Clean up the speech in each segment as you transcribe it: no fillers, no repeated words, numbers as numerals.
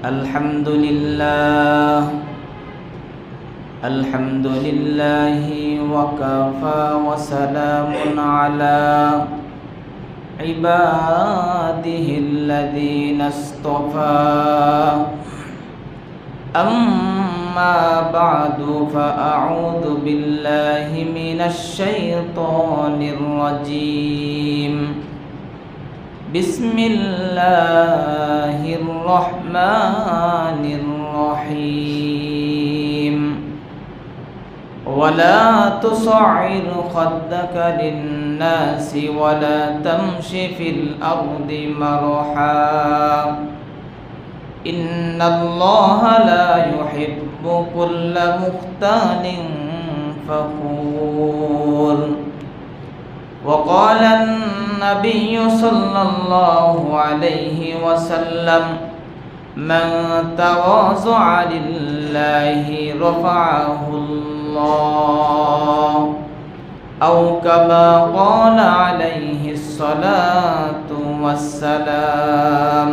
अल्हम्दुलिल्लाहि वकफा वसलामुन अला इबादिहिल्लज़ीना इस्तफ़ा अम्मा बअदु फ़अऊज़ु बिल्लाहि मिनश शैतानिर रजीम बिस्मिल्लाहिर रहमानिर रहीम वला तुसअ्इर खद्दक लिन्नासि वला तमशि फिल अर्दि मरहा इन्नल्लाहा ला युहिब्बु कुल्ला मुख्तालिन फखूर वक़ाल अन्नबिय्यु सल्लल्लाहु अलैहि वसल्लम मन तवाज़अ लिल्लाहि रफ़अहुल्लाह औ कमा क़ाल अलैहि अस्सलातु वस्सलाम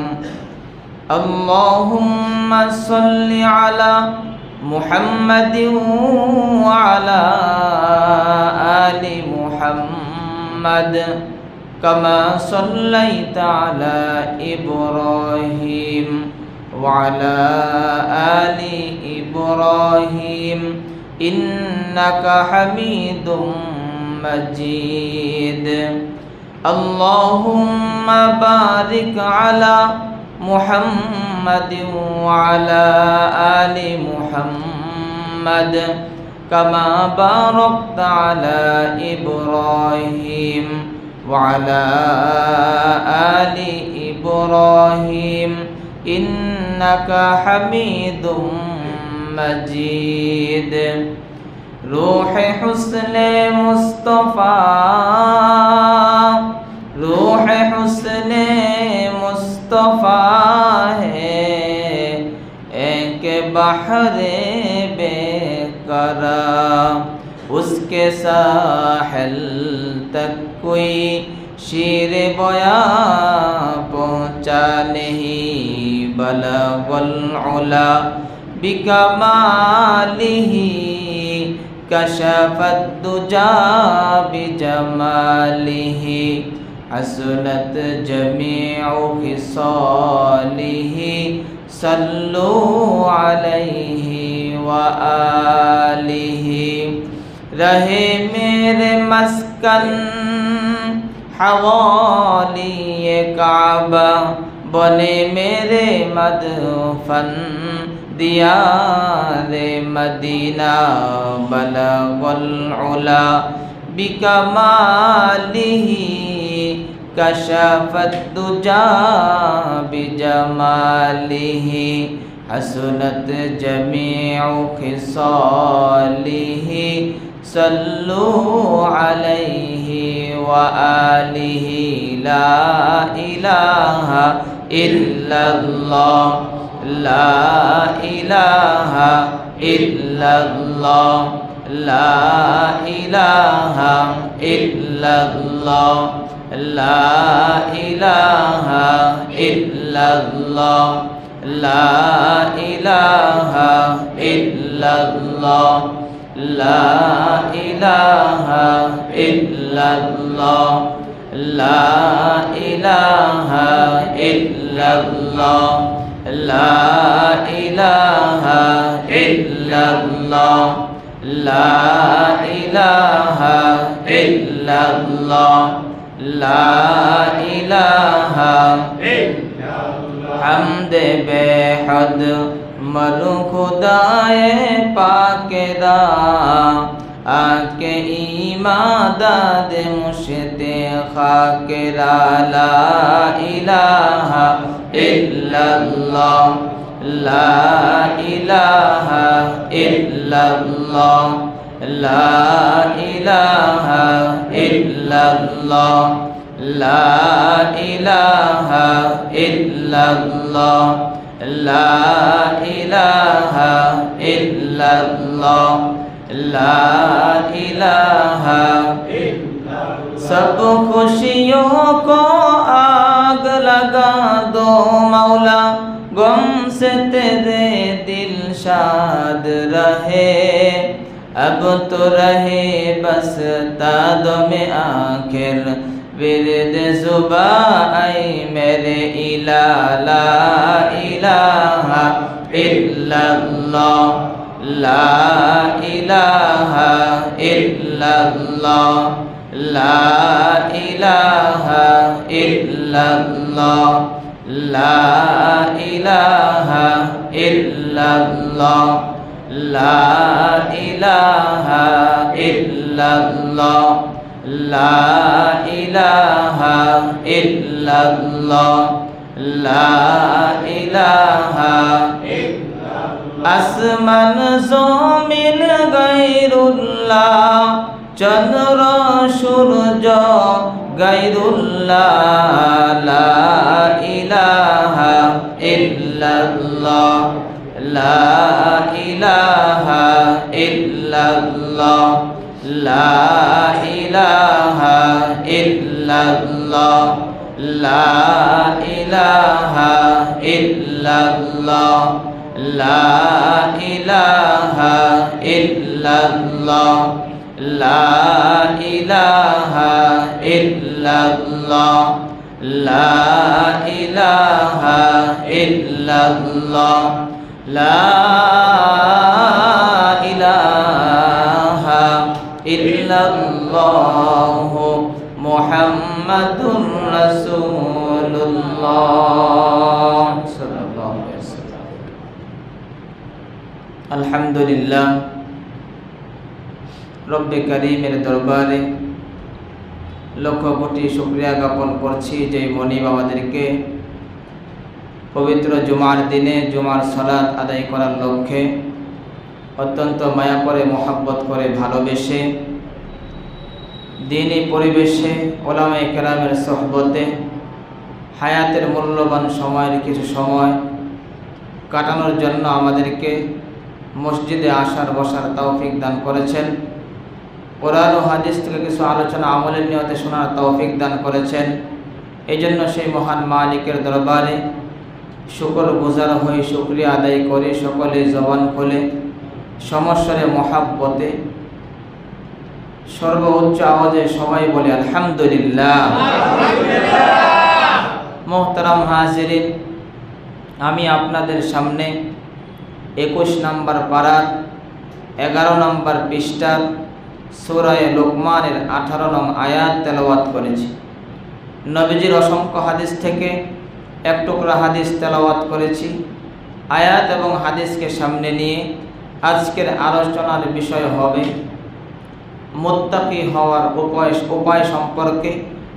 अल्लाहुम्मा सल्लि अला मुहम्मदिन व अला आलि मुहम्मद कमा सल्लैता अला इब्राहीम व अला आलि इब्राहीम इन्नका हमीदुम मजीद अल्लाहुम्मा बारिक अला मुहम्मदिन व अला आलि मुहम्मद कमा बारकता अला इब्राहीम व अला आलि इब्राहीम इन्नका हमीदुम मजीद रूह हुस्ने मुस्तफ़ा रूह हुस्ने मुस्तफ़ा है एक बहरे बेकरार उसके साहिल तक कोई शीर बया पहुँचा नहीं बलगुल उला बिकमालिही कशफत दुजा बिजमालिही हसनत जमीउ खिसालिही सल्लु अलैहि व आलिही रहे मेरे मस्कन हवाली काबा बने मेरे मदफन दियारे मदीना बलगुल उला बिकमालिही कशफत दुजा बिजमालिही हसनत जमीउ खिसालिही सल्लु अलैहि व आलिही ला इलाहा इल्लल्लाह ला इलाहा इल्लल्लाह ला इलाहा इल्लल्लाह ला इलाहा इल्लल्लाह ला इलाहा इल्लल्लाह ला इलाहा इल्लल्लाह ला इलाहा इल्लल्लाह ला इलाहा इल्लल्लाह ला इलाहा इल्लल्लाह ला इलाहा इल्लल्लाह हमद बेहद मरु खुदाए पाकेदा आके ईमादाद मुश्ते खाकेरा ला इलाहा इल्लल्लाह ला इलाहा इल्लल्लाह ला इलाहा इल्लल्लाह ला इलाहा इल्लल्लाह ला इलाहा इल्लल्लाह ला इलाहा इल्लल्लाह सब खुशियों को आग लगा दो मौला गम से तेरे दिल शाद रहे, अब तो रहे बस तादो में आखिर विरद जुबा ऐ मेरे इला ला इलाहा इल्लल्लाह, ला इलाहा इल्लल्लाह, ला इलाहा इल्लल्लाह, ला इलाहा इल्लल्लाह, ला इलाहा इल्लल्लाह, ला इलाहा इल्लल्लाह, ला इलाहा इल्लल्लाह। আসমান জমিন গায়রুল্লাহ, চন্দ্র সূর্য গায়রুল্লাহ, লা ইলাহা ইল্লাল্লাহ, লা ইলাহা ইল্লাল্লাহ, লা ইলাহা ইল্লাল্লাহ, লা ইলাহা ইল্লাল্লাহ, লা ইলাহা ইল্লাল্লাহ, লা ইলাহা ইল্লাল্লাহ, লা ইলাহা ইল্লাল্লাহ, লা ইলাহা ইল্লাল্লাহ মুহাম্মাদুর রাসূলুল্লাহ সাল্লাল্লাহু আলাইহি ওয়াসাল্লাম। আলহামদুলিল্লাহ, রব্বে কারীমের দরবারে লক্ষ কোটি শুকরিয়া জ্ঞাপন করছি যে মনিব আমাদেরকে পবিত্র জুমার দিনে জুমার সালাত আদায় করার লক্ষ্যে অত্যন্ত মায়া করে, মোহাব্বত করে, ভালোবেসে দ্বীনি পরিবেশে ওলামায়ে কেরামের সোহবতে হায়াতের মূল্যবান সময়ের কিছু সময় কাটানোর জন্য আমাদেরকে মসজিদে আসার বসার তৌফিক দান করেছেন। কোরআন ও হাদিস থেকে কিছু আলোচনা আমলের নিয়তে শোনার তৌফিক দান করেছেন। এই জন্য সেই মহান মালিকের দরবারে শুকর গুজার হয়ে শুকরিয়া আদায় করে সকলে জবান খুলে সমস্বরে মহাব্বতে সর্বোচ্চ আওয়াজে সবাই বলে আলহামদুলিল্লাহ। মোহতারাম হাজিরিন, আমি আপনাদের সামনে 21 নম্বর পারার 11 নম্বর পৃষ্ঠার সূরা লোকমানের 18 নং আয়াত তেলাওয়াত করেছি। নবীজির অসংখ্য হাদিস থেকে এক টুকরা হাদিস তেলাওয়াত করেছি। আয়াত এবং হাদিসকে সামনে নিয়ে আজকের আলোচনার বিষয় হবে মুত্তাকি হওয়ার উপায় সম্পর্কে।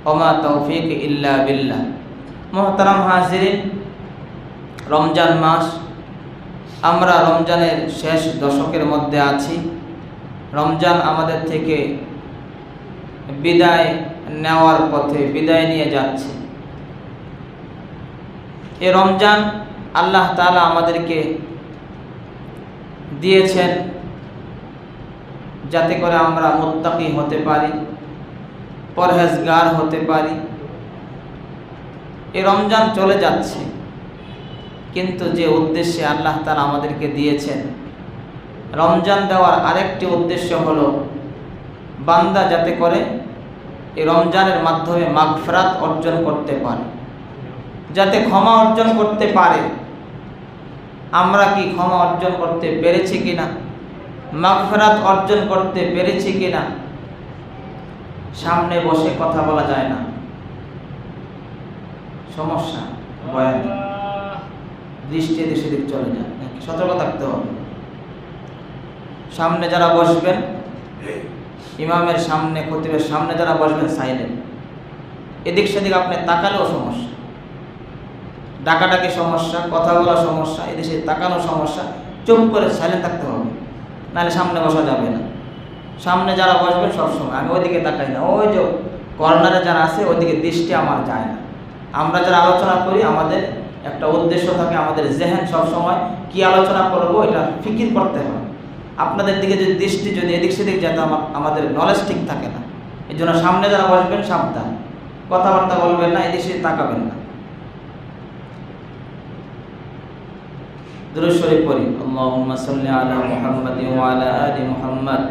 ওমা তৌফিক ইল্লা বিল্লাহ। মুহতারাম হাজিরিন, রমজান মাস, আমরা রমজানের শেষ দশকের মধ্যে আছি। রমজান আমাদের থেকে বিদায় নেওয়ার পথে, বিদায় নিয়ে যাচ্ছে। এই রমজান আল্লাহ তাআলা আমাদেরকে দিয়েছেন যাতে করে আমরা মুত্তাকি হতে পারি, পরহেজগার হতে পারি। এই রমজান চলে যাচ্ছে, কিন্তু যে উদ্দেশ্যে আল্লাহ তাআলা আমাদেরকে দিয়েছেন, রমজান দেওয়ার আরেকটি উদ্দেশ্য হলো বান্দা যাতে করে এই রমজানের মাধ্যমে মাগফিরাত অর্জন করতে পারে, যাতে ক্ষমা অর্জন করতে পারে। আমরা কি ক্ষমা অর্জন করতে পেরেছি কিনা, মাগফিরাত অর্জন করতে পেরেছি কিনা? সামনে বসে কথা বলা যায় না, সমস্যা, বয়ান দৃষ্টি এদিকে দিক চলে যায়, সতর্ক থাকতে হবে। সামনে যারা বসবেন, ইমামের সামনে, খতিবের সামনে যারা বসবেন, সাইলেন্ট। এদিক সেদিক আপনি তাকালেও সমস্যা, ডাকাডাকি সমস্যা, কথা বলা সমস্যা, এদিকে তাকানো সমস্যা। চুপ করে সাইলেন্ট থাকতে হবে, নাহলে সামনে বসা যাবে না। সামনে যারা বসবেন সবসময়, আমি ওইদিকে তাকাই না, ওই যে কর্নারে যারা আছে ওইদিকে দৃষ্টি আমার যায় না। আমরা যারা আলোচনা করি আমাদের একটা উদ্দেশ্য থাকে, আমাদের জেহেন সবসময় কি আলোচনা করব এটা ফিকির করতে হয়। আপনাদের দিকে যদি দৃষ্টি যদি এদিক সেদিক যেতে আমাদের নলেজ ঠিক থাকে না। এই জন্য সামনে যারা বসবেন সাবধান, কথাবার্তা বলবেন না, এদিক সেদিক তাকাবেন না। দুরূদ শরীফ পড়ি। আল্লাহুম্মা সাল্লি আলা মুহাম্মাদিন ওয়া আলা আলি মুহাম্মাদ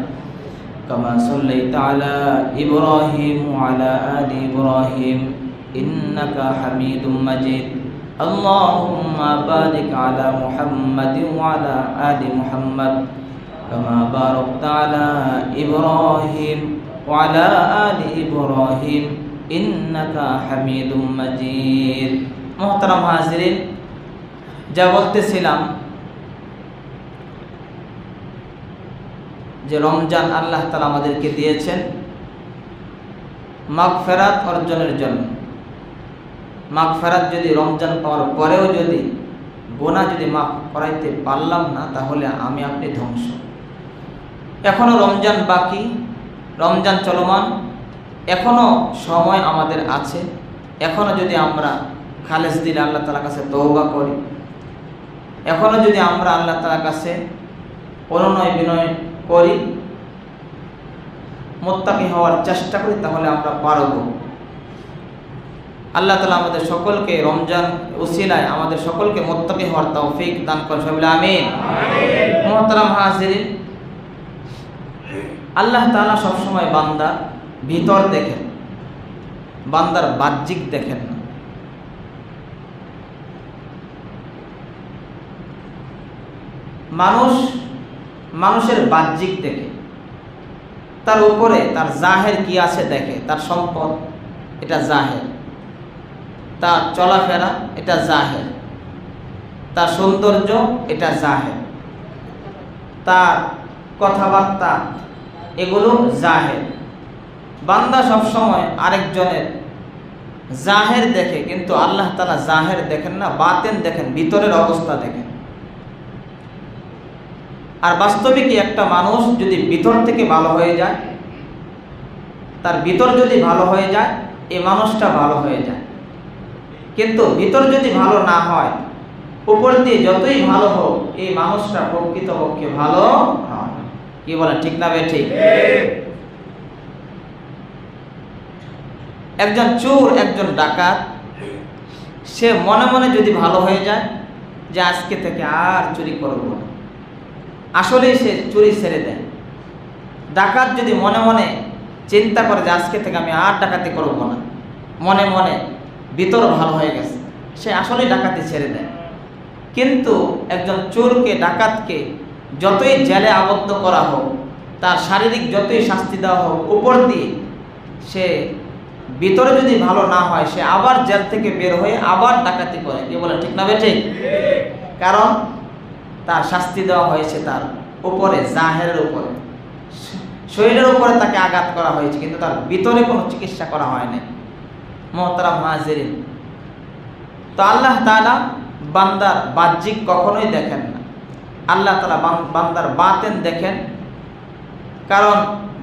কামা সাল্লাইতা আলা ইব্রাহিম ওয়া আলা আলি ইব্রাহিম ইন্নাকা হামিদুম মাজিদ। আল্লাহুম্মা বারিক আলা মুহাম্মাদিন ওয়া আলা আলি মুহাম্মাদ কামা বারাকতা আলা ইব্রাহিম ওয়া আলা আলি ইব্রাহিম ইন্নাকা হামিদুম মাজিদ। মুহতারাম হাজিরিন, যা বলতেছিলাম যে রমজান আল্লাহ তাআলা আমাদেরকে দিয়েছেন মাগফিরাত অর্জনের জন্য। মাগফিরাত যদি রমজান পাওয়ার পরেও যদি গুনাহ যদি মাফ করাইতে পারলাম না, তাহলে আমি আপনি ধ্বংস। এখনো রমজান বাকি, রমজান চলমান, এখনো সময় আমাদের আছে। এখনো যদি আমরা খালেস দিলে আল্লাহ তাআলার কাছে তওবা করি, এখনো যদি আমরা আল্লাহ তাআলার কাছে অনুনয় বিনয় করি, মুত্তাকি হওয়ার চেষ্টা করি, তাহলে আমরা পারব। আল্লাহ তাআলা আমাদের সকলকে রমজান উসিলায় আমাদের সকলকে মুত্তাকি হওয়ার তৌফিক দান করেন, সবাই বলি আমিন। মুহতারাম হাজিরিন, আল্লাহ তাআলা সবসময় বান্দার ভিতর দেখেন, বান্দার বাহ্যিক দেখেন না। মানুষের বাহ্যিক দেখে, তার উপরে তার জাহের কি আছে দেখে। তার সম্পদ এটা জাহের, তার চলাফেরা এটা জাহের, তার সৌন্দর্য এটা জাহের, তার কথাবার্তা এগুলো জাহের। বান্দা সবসময় আরেকজনের জাহের দেখে, কিন্তু আল্লাহ তাআলা জাহের দেখেন না, বাতেন দেখেন, ভিতরের অবস্থা দেখেন। আর বাস্তবিক একটা মানুষ যদি ভিতর থেকে ভালো হয়ে যায়, তার ভিতর যদি ভালো হয়ে যায়, এই মানুষটা ভালো হয়ে যায়। কিন্তু ভিতর যদি ভালো না হয়, উপর দিয়ে যতই ভালো হোক, এই মানুষটা প্রকৃতপক্ষে ভালো হয়। কি বলেন, ঠিক না বেঠিক? একজন চোর, একজন ডাকাত, সে মনে মনে যদি ভালো হয়ে যায় যে আজকে থেকে আর চুরি করব না, আসলেই সে চুরি ছেড়ে দেয়। ডাকাত যদি মনে মনে চিন্তা করে যে আজকে থেকে আমি আর ডাকাতি করব না, মনে মনে ভিতর ভালো হয়ে গেছে, সে আসলেই ডাকাতি ছেড়ে দেয়। কিন্তু একজন চোরকে, ডাকাতকে যতই জেলে আবদ্ধ করা হোক, তার শারীরিক যতই শাস্তি দেওয়া হোক, উপর দিয়ে সে ভিতরে যদি ভালো না হয়, সে আবার জেল থেকে বের হয়ে আবার ডাকাতি করে। কি বলে, ঠিক না বেঠিক? কারণ তার শাস্তি দেওয়া হয়েছে তার উপরে, জাহেরের উপরে, শরীরের উপরে তাকে আঘাত করা হয়েছে, কিন্তু তার ভিতরে কোনো চিকিৎসা করা হয় নাই। মুহতারাম হাজিরিন, তো আল্লাহ তাআলা বান্দার বাহ্যিক কখনোই দেখেন না, আল্লাহ তাআলা বান্দার বাতেন দেখেন। কারণ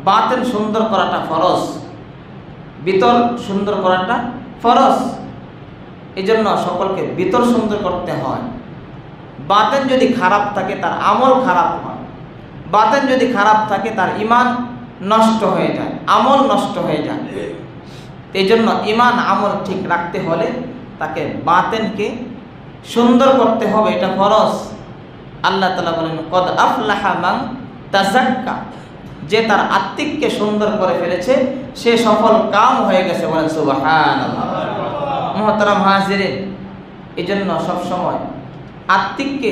বাতেন সুন্দর করাটা ফরজ, ভিতর সুন্দর করাটা ফরজ। এই জন্য সকলকে ভিতর সুন্দর করতে হয়। বাতেন যদি খারাপ থাকে, তার আমল খারাপ হয়। বাতেন যদি খারাপ থাকে, তার ঈমান নষ্ট হয়ে যায়, আমল নষ্ট হয়ে যায়। এই জন্য ঈমান আমল ঠিক রাখতে হলে তাকে বাতেনকে সুন্দর করতে হবে, এটা ফরজ। আল্লাহ তাআলা বলেন, কদ আফলাহা মান তাযাক্কা, যে তার আত্মিককে সুন্দর করে ফেলেছে সে সফল কাম হয়ে গেছে। বলেন সুবহানাল্লাহ। মুহতারাম হাজিরিন, এই জন্য সবসময় আত্মিককে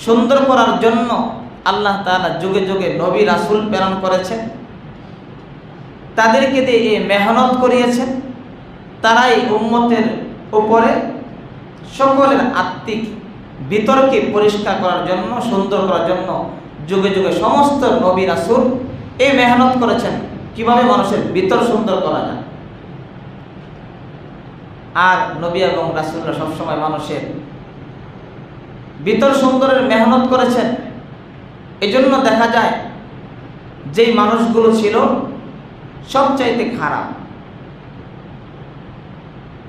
সুন্দর করার জন্য আল্লাহ তাআলা যুগে যুগে নবী রাসূল প্রেরণ করেছেন, তাদেরকে দিয়ে এই মেহনত করিয়েছেন। তারাই উম্মতের উপরে সকলের আত্মিক ভিতরকে পরিষ্কার করার জন্য, সুন্দর করার জন্য যুগে যুগে সমস্ত নবী রাসূল এই মেহনত করেছেন, কিভাবে মানুষের ভিতর সুন্দর করা যায়। আর নবী এবং রাসূলরা সবসময় মানুষের ভিতর সুন্দরের মেহনত করেছেন। এই জন্য দেখা যায় যেই মানুষগুলো ছিল সবচাইতে খারাপ,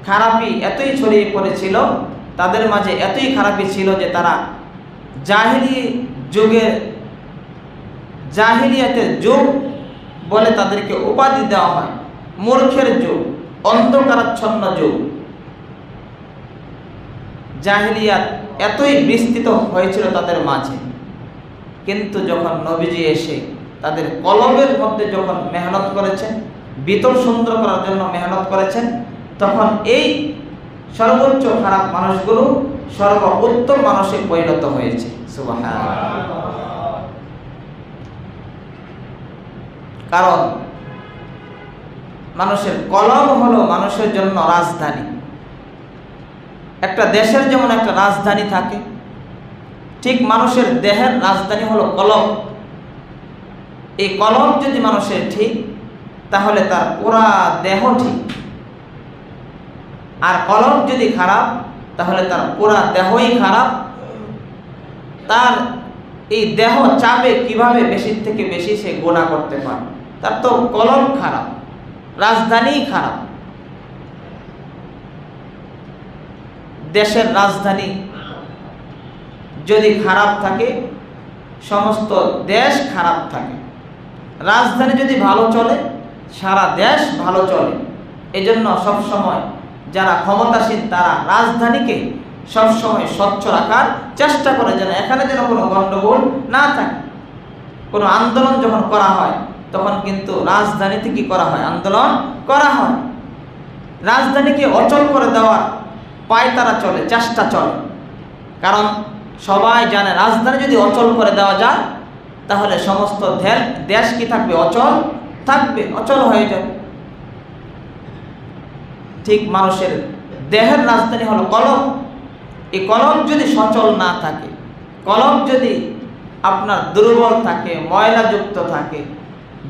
খারাপি এতই ছড়িয়ে পড়েছিল, তাদের মাঝে এতই খারাপি ছিল যে তারা জাহিলিয়াতের যুগ বলে তাদেরকে উপাধি দেওয়া হয়, মূর্খের যুগ, অন্ধকারাচ্ছন্ন যুগ। জাহিলিয়াত এতই বিস্তৃত হয়েছিল তাদের মাঝে, কিন্তু যখন নবীজি এসে তাদের কলবের মধ্যে যখন মেহনত করেছেন, ভিতর সুন্দর করার জন্য মেহনত করেছেন, তখন এই সর্বোচ্চ খারাপ মানুষগুলো সর্বোত্তম মানুষে পরিণত হয়েছে। সুবহানাল্লাহ। কারণ মানুষের কলব হলো মানুষের জন্য রাজধানী। একটা দেশের যেমন একটা রাজধানী থাকে, ঠিক মানুষের দেহের রাজধানী হলো কলব। এই কলব যদি মানুষের ঠিক, তাহলে তার পুরা দেহ ঠিক। আর কলব যদি খারাপ, তাহলে তার পুরা দেহই খারাপ। তার এই দেহ চাবে কিভাবে বেশির থেকে বেশি সে গুনাহ করতে পারে। তার তো কলব খারাপ, রাজধানী খারাপ। দেশের রাজধানী যদি খারাপ থাকে, সমস্ত দেশ খারাপ থাকে। রাজধানী যদি ভালো চলে, সারা দেশ ভালো চলে। এজন্য সবসময় যারা ক্ষমতাসীন তারা রাজধানীকে সবসময় স্বচ্ছ রাখার চেষ্টা করে, যেন এখানে যেন কোনো গণ্ডগোল না থাকে। কোনো আন্দোলন যখন করা হয়, তখন কিন্তু রাজধানীতে কি করা হয়? আন্দোলন করা হয়। রাজধানীকে অচল করে দেওয়ার পায়তারা চলে, চেষ্টা চলে। কারণ সবাই জানে রাজধানী যদি অচল করে দেওয়া যায়, তাহলে সমস্ত দেশ কি থাকবে? অচল থাকবে, অচল হয়ে যাবে। ঠিক মানুষের দেহের রাজধানী হলো কলব। এই কলব যদি সচল না থাকে, কলব যদি আপনার দুর্বল থাকে, ময়লাযুক্ত থাকে,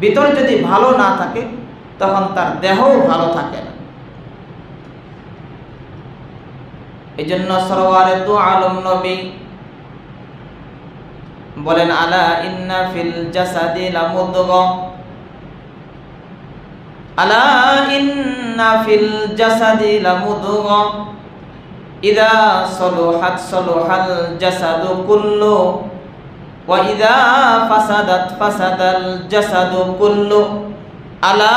ভিতর যদি ভালো না থাকে, তখন তার দেহও ভালো থাকে না। এই জন্য সরওয়ারে দু আলম নবী বলেন, আলা ইন্না ফিল জাসাদি লামুদগা, আলা ইন্না ফিল জাসাদি লামুদগা, ইযা সলুহাত সলুহাল জাসাদু কুল্লু, ওয়া ইযা ফাসাদাত ফাসাদাল জাসাদু কুল্লু, আলা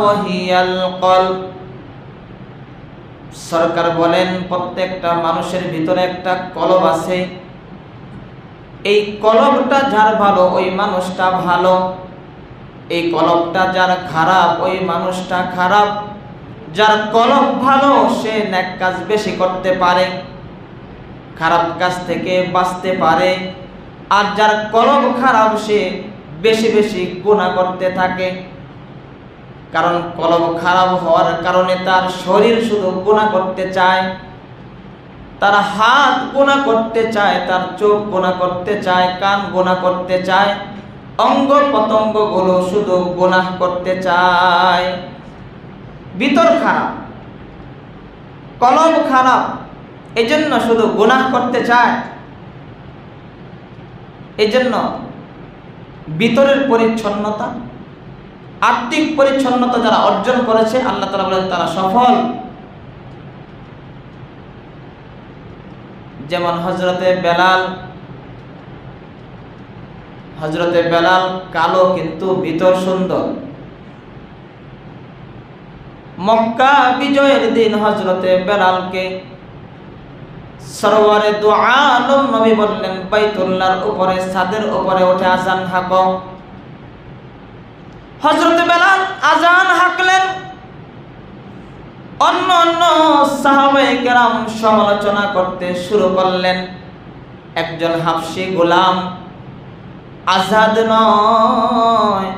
ওয়াহিয়াল কলব। সরকার বলেন, প্রত্যেকটা মানুষের ভিতরে একটা কলব আছে। এই কলবটা যার ভালো, ওই মানুষটা ভালো। এই কলবটা যার খারাপ, ওই মানুষটা খারাপ। যার কলব ভালো, সে নেক কাজ বেশি করতে পারে, খারাপ কাজ থেকে বাঁচতে পারে। আর যার কলব খারাপ, সে বেশি বেশি গুনাহ করতে থাকে। কারণ কলব খারাপ হওয়ার কারণে তার শরীর শুধু গুনাহ করতে চায়, তার হাত গুনাহ করতে চায়, তার চোখ গুনাহ করতে চায়, কান গুনাহ করতে চায়, অঙ্গ প্রত্যঙ্গগুলো শুধু গুনাহ করতে চায়। ভিতর খারাপ, কলব খারাপ, এজন্য শুধু গুনাহ করতে চায়। এজন্য ভিতরের পরিচ্ছন্নতা, আত্মিক পরিচ্ছন্নতা যারা অর্জন করেছে, আল্লাহ তাআলা বলেন তারা সফল। যেমন হযরতে বেলাল কালো কিন্তু ভিতর সুন্দর। মক্কা বিজয়ের দিন হযরতে বেলালকে সরওয়ারে দু আলম নবী বললেন, বাইতুল্লাহর উপরে ছাদের উপরে উঠে আযান হাঁকো। হযরতে বেলাল আযান হাঁকলেন। অন্য অন্য সাহাবায়ে কেরাম সমালোচনা করতে শুরু করলেন, একজন হাবশী গোলাম, আজাদ নয়,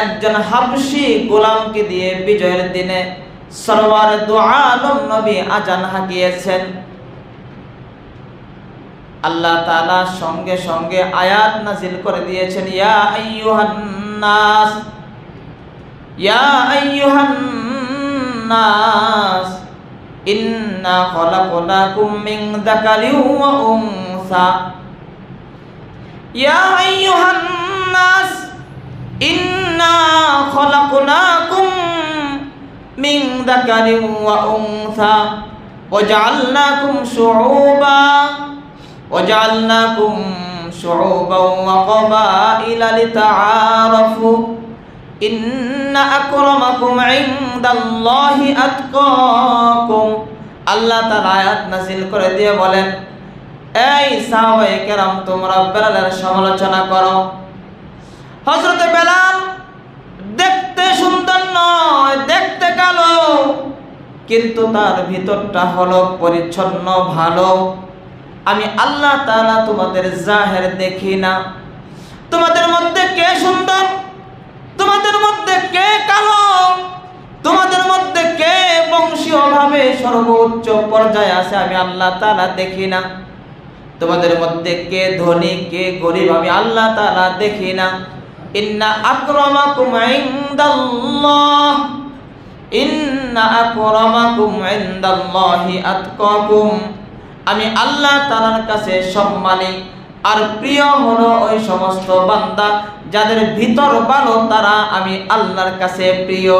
একজন হাবশী গোলামকে দিয়ে বিজয়ের দিনে সরওয়ারে দু আলম নবী আযান হাঁকিয়েছেন। আল্লাহ তাআলা সঙ্গে সঙ্গে আয়াত নাজিল করে দিয়েছেন, ইয়া আইয়ুহান নাস, ইয়া আইয়ুহান নাস, ইন্না খলাকনাকুম মিন যাকারিন ওয়া উনসা, ইয়া আইয়ুহান নাস, ইন্না খলাকনাকুম মিন যাকারিন ওয়া উনসা, ওয়া জাআলনাকুম শুউবান ওয়া ক্বাবাইলা লিতাআরাফু, ইন্না আকরামাকুম ইনদাল্লাহি আতকাকুম। আল্লাহ তাআলা আয়াত নাযিল করে দিয়ে বলেন, এই সাহাবায়ে কেরাম তোমরা বেলালের সমালোচনা করো। হযরত বেলাল দেখতে সুন্দর নয়, দেখতে কালো, কিন্তু তার ভিতরটা হলো পরিচ্ছন্ন, ভালো। আমি আল্লাহ তাআলা তোমাদের জাহের দেখি না। তোমাদের মধ্যে কে সুন্দর, তোমাদের মধ্যে কে কালো, তোমাদের মধ্যে কে বংশীয়ভাবে সর্বোচ্চ পর্যায়ে আছে, আমি আল্লাহ তাআলা দেখি না। তোমাদের মধ্যে কে ধনী কে গরিব, আমি আল্লাহ তাআলা দেখি না। ইন্না আকরামাকুম ইনদাল্লাহ, ইন্না আকরামাকুম ইনদাল্লাহি আতকাকুম। আমি আল্লাহ তাআলার কাছে সম্মানী আর প্রিয় হলো ওই সমস্ত বান্দা যাদের ভিতর ভালো, তারা আমি আল্লাহর কাছে প্রিয়।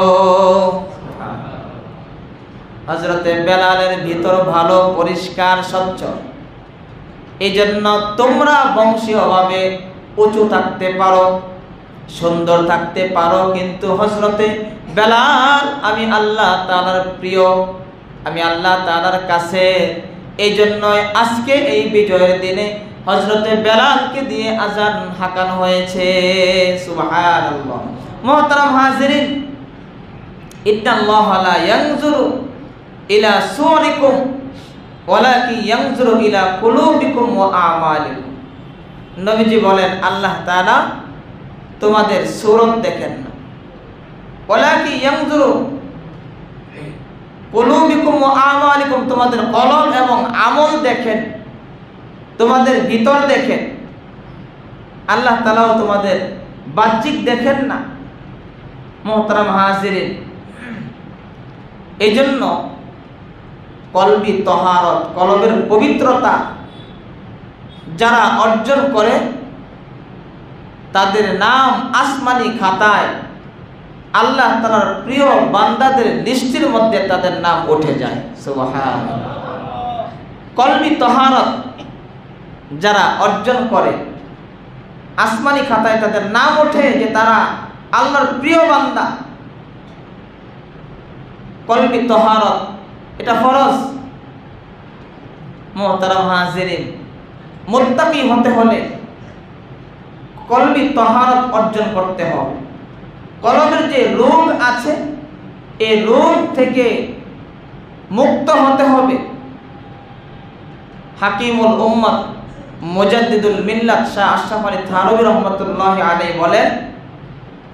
হযরতে বেলালের ভিতর ভালো, পরিষ্কার, স্বচ্ছ। এই জন্য তোমরা বংশীয়ভাবে উঁচু থাকতে পারো, সুন্দর থাকতে পারো, কিন্তু হযরতে বেলাল আমি আল্লাহ তাআলার প্রিয়, আমি আল্লাহ তাআলার কাছে। এই জন্যই আজকে এই বিজয়ের দিনে হযরতে বেলালকে দিয়ে আযান হাঁকানো হয়েছে। সুবহানাল্লাহ। মুহতারাম হাজিরিন, ইন্নাল্লাহা লা ইয়ানজুরু ইলা সুওয়ারিকুম ওয়ালাকিন ইয়ানজুরু ইলা কুলুবিকুম ওয়া আমালিকুম। নবীজি বলেন আল্লাহ তাআলা তোমাদের সূরত দেখেন না, ওয়ালাকিন ইয়ানজুরু কুলুবিকুম ওয়া আমালিকুম, তোমাদের কলব এবং আমল দেখেন, তোমাদের ভিতর দেখেন। আল্লাহ তাআলাও তোমাদের বাহ্যিক দেখেন না। মুহতারাম হাজিরিন, এই জন্য কলবি তহারত, কলবের পবিত্রতা যারা অর্জন করে তাদের নাম আসমানি খাতায় আল্লাহ তাআলার প্রিয় বান্দাদের লিস্টের মধ্যে তাদের নাম উঠে যায়। সুবহানাল্লাহ। কলবি তহারত যারা অর্জন করে আসমানি খাতায় তাদের নাম ওঠে যে তারা আল্লাহর প্রিয় বান্দা। কলবি তহারত এটা ফরজ। মুহতারাম হাজিরিন, মুত্তাকি হতে হলে কলবি তহারত অর্জন করতে হবে। কলবের যে রোগ আছে এই রোগ থেকে মুক্ত হতে হবে। হাকিমুল উম্মত মুজাদ্দিদুল মিল্লাত শাহ আশরাফ আলী থানভী রাহমাতুল্লাহি আলাইহি বলেন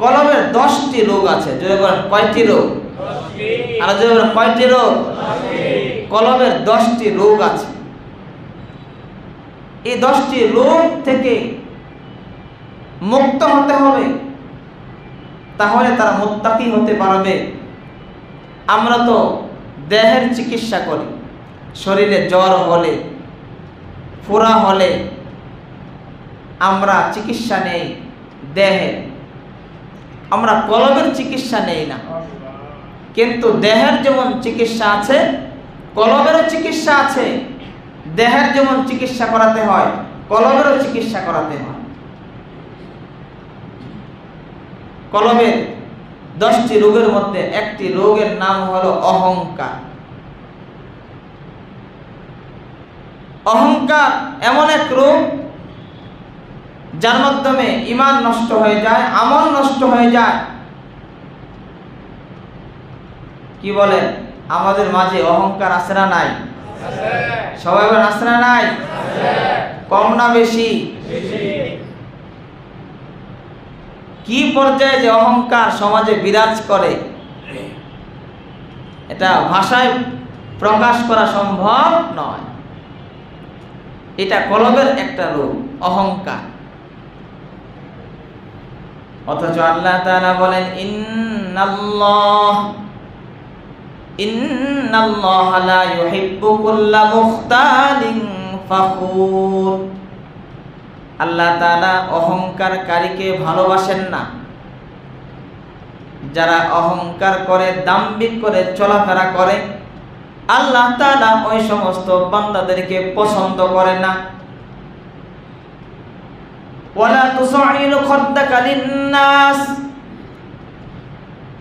কলবের 10টি রোগ আছে। যদি বলেন কয়টি রোগ? 10টি। আর যদি বলেন কয়টি রোগ? 10টি। কলবের 10টি রোগ আছে। এই 10টি রোগ থেকে মুক্ত হতে হবে, তাহলে তারা মুত্তাকি হতে পারবে। আমরা তো দেহের চিকিৎসা করি, শরীরে জ্বর হলে, ফোড়া হলে আমরা চিকিৎসা নেই দেহের, আমরা কলবের চিকিৎসা নেই না। কিন্তু দেহের যেমন চিকিৎসা আছে কলবেরও চিকিৎসা আছে। দেহের যেমন চিকিৎসা করাতে হয় কলবেরও চিকিৎসা করাতে হয়। কলবের 10টি রোগের মধ্যে একটি রোগের নাম হলো অহংকার। অহংকার এমন এক রোগ যার মাধ্যমে ঈমান নষ্ট হয়ে যায়, আমল নষ্ট হয়ে যায়। কি বলেন, আমাদের মাঝে অহংকার আছে না নাই? সবাই বলেন আছে না নাই? কম না বেশি? কি পর্যায়ে যে অহংকার সমাজে বিরাজ করে এটা ভাষায় প্রকাশ করা সম্ভব নয়। এটা কলবের একটা রোগ, অহংকার। অথচ আল্লাহ তাআলা বলেন ইন্নাল্লাহা লা ইউহিব্বু কুল্লা মুখতালিন ফাখুর। আল্লাহ তাআলা অহংকারকারীকে ভালোবাসেন না। যারা অহংকার করে, দাম্ভিক করে চলাফেরা করে, আল্লাহ তাআলা ওই সমস্ত বান্দাদেরকে পছন্দ করে না। ওয়ালা তুসাইল খাদ্দাকা লিন-নাস,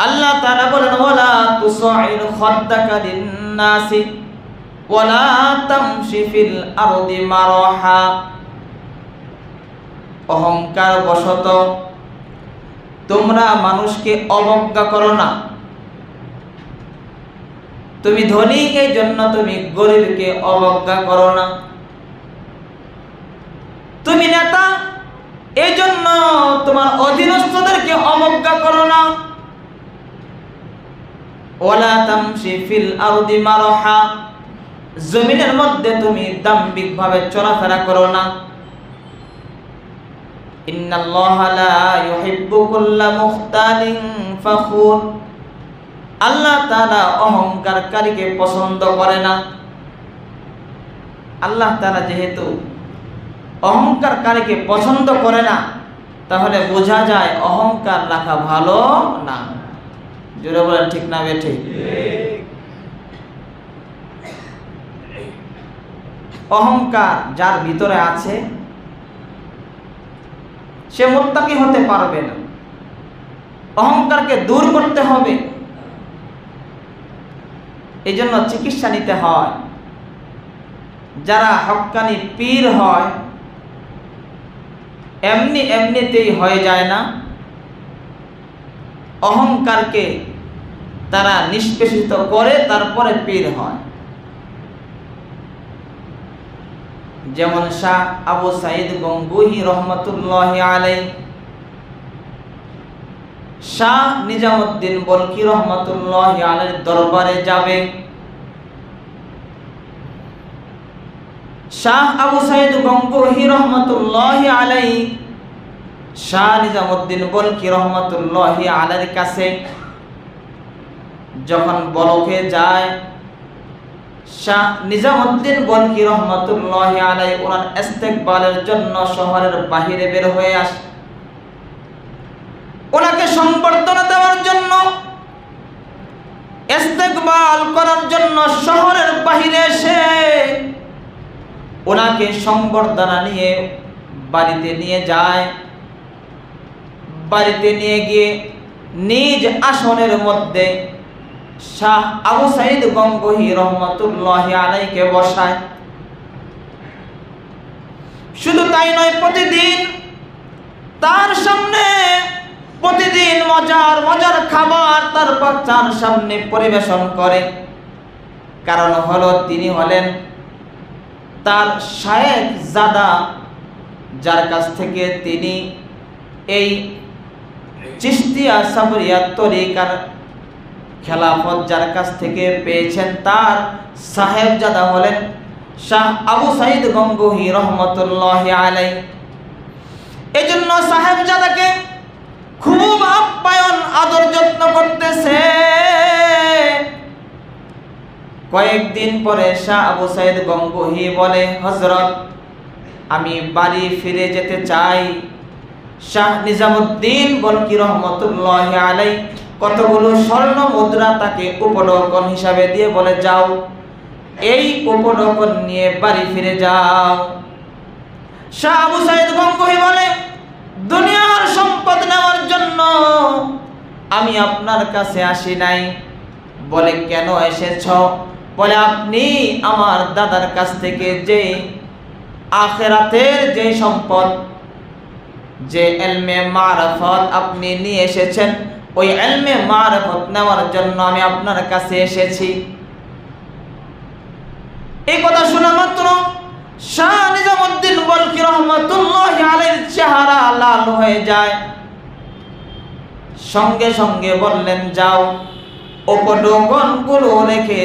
আল্লাহ তাআলা বলেন ওয়ালা তুসাইল খাদ্দাকা লিন-নাস, ওয়ালা তামশি ফিল আরদি মারহা, অহংকার বশত তোমরা মানুষকে অবজ্ঞা করো না। তুমি ধনী এই জন্য তুমি গরিবকে অবজ্ঞা করো না। তুমি নেতা এই জন্য তোমার অধীনস্থদেরকে অবজ্ঞা করো না। ওয়ালা তামশি ফিল আরদি মারহা, জমিনের মধ্যে তুমি দাম্ভিকভাবে চলাফেরা করো না। ইন্নাল্লাহা লা ইউহিব্বু কুল্লা মুখতালিন ফাখুর, আল্লাহ তাআলা অহংকারকারীকে পছন্দ করে না। আল্লাহ তাআলা যেহেতু অহংকারকারীকে পছন্দ করে না, তাহলে বোঝা যায় অহংকার রাখা ভালো না। জোরে বলেন ঠিক না বেঠিক? অহংকার যার ভিতরে আছে সে মুত্তাকি হতে পারবে না। অহংকারকে দূর করতে হবে, এই জন্য চিকিৎসা নিতে হয়। যারা হক্কানি পীর হয় এমনিতেই হয়ে যায় না, অহংকারকে তারা নিষ্পেষিত করে তারপরে পীর হয়। যেমন শাহ আবু সাঈদ গঙ্গুহি রহমতুল্লাহি আলাইহি, শাহ নিজামুদ্দিন বলকি রহমতুল্লাহি আলাইহির দরবারে যাবে। শাহ আবু সাঈদ গঙ্গুহি রহমতুল্লাহি আলাইহি শাহ নিজামুদ্দিন বলকি রহমতুল্লাহি আলাইহির কাছে যখন বলকে যায়, শাহ নিজামুদ্দিন বলকি রহমতুল্লাহি আলাইহি ওনার ইস্তেকবালের জন্য শহরের বাহিরে বের হয়ে আসে। ওনাকে সংবর্ধনা দেওয়ার জন্য, ইস্তেকবাল করার জন্য শহরের বাহিরে এসে ওনাকে সংবর্ধনা নিয়ে বাড়িতে নিয়ে যায়। বাড়িতে নিয়ে গিয়ে নিজ আসনের মধ্যে শাহ আবু সাঈদ গঙ্গুহি রহমতুল্লাহি আলাইহিকে বসায়। শুধু তাই নয়, প্রতিদিন তার সামনে প্রতিদিন মজার মজার খাবার তার সামনে পরিবেশন করে। কারণ হলো তিনি হলেন তার শায়েখ জাদা, যার কাছ থেকে তিনি এই চিশতিয়া সাবরিয়া তরিকার খেলাফত যার কাছ থেকে পেয়েছেন, তার সাহেবজাদা হলেন শাহ আবু সাঈদ গঙ্গুহি রহমতুল্লাহি আলাইহি। এজন্য সাহেবজাদাকে খুব আপ্যায়ন আদর যত্ন করতেছে। কয়েকদিন পরে শাহ আবু সাঈদ গঙ্গুহি বলে, হযরত আমি বাড়ি ফিরে যেতে চাই। শাহ নিজামুদ্দিন বলকি রহমতুল্লাহি আলাইহি কতগুলো স্বর্ণ মুদ্রা তাকে উপঢৌকন হিসাবে দিয়ে বলে, যাও এই উপঢৌকন নিয়ে বাড়ি ফিরে যাও। শাহ আবু সাঈদ গঙ্গুহি বলে, দুনিয়ার সম্পদ নেওয়ার জন্য আমি আপনার কাছে আসি নাই। বলে, কেন এসেছ? বলে, আপনি আমার দাদার কাছ থেকে যে আখিরাতের যে সম্পদ, যে ইলমে মারিফত আপনি নিয়ে এসেছেন, ওই ইলমে মারিফত নেওয়ার জন্য আমি আপনার কাছে এসেছি। এই কথা শোনা মাত্র শাহ নিজামুদ্দিন বলকি রহমতুল্লাহি আলাইহির চেহারা লাল হয়ে যায়। সঙ্গে সঙ্গে বললেন, যাও উপঢৌকনগুলো রেখে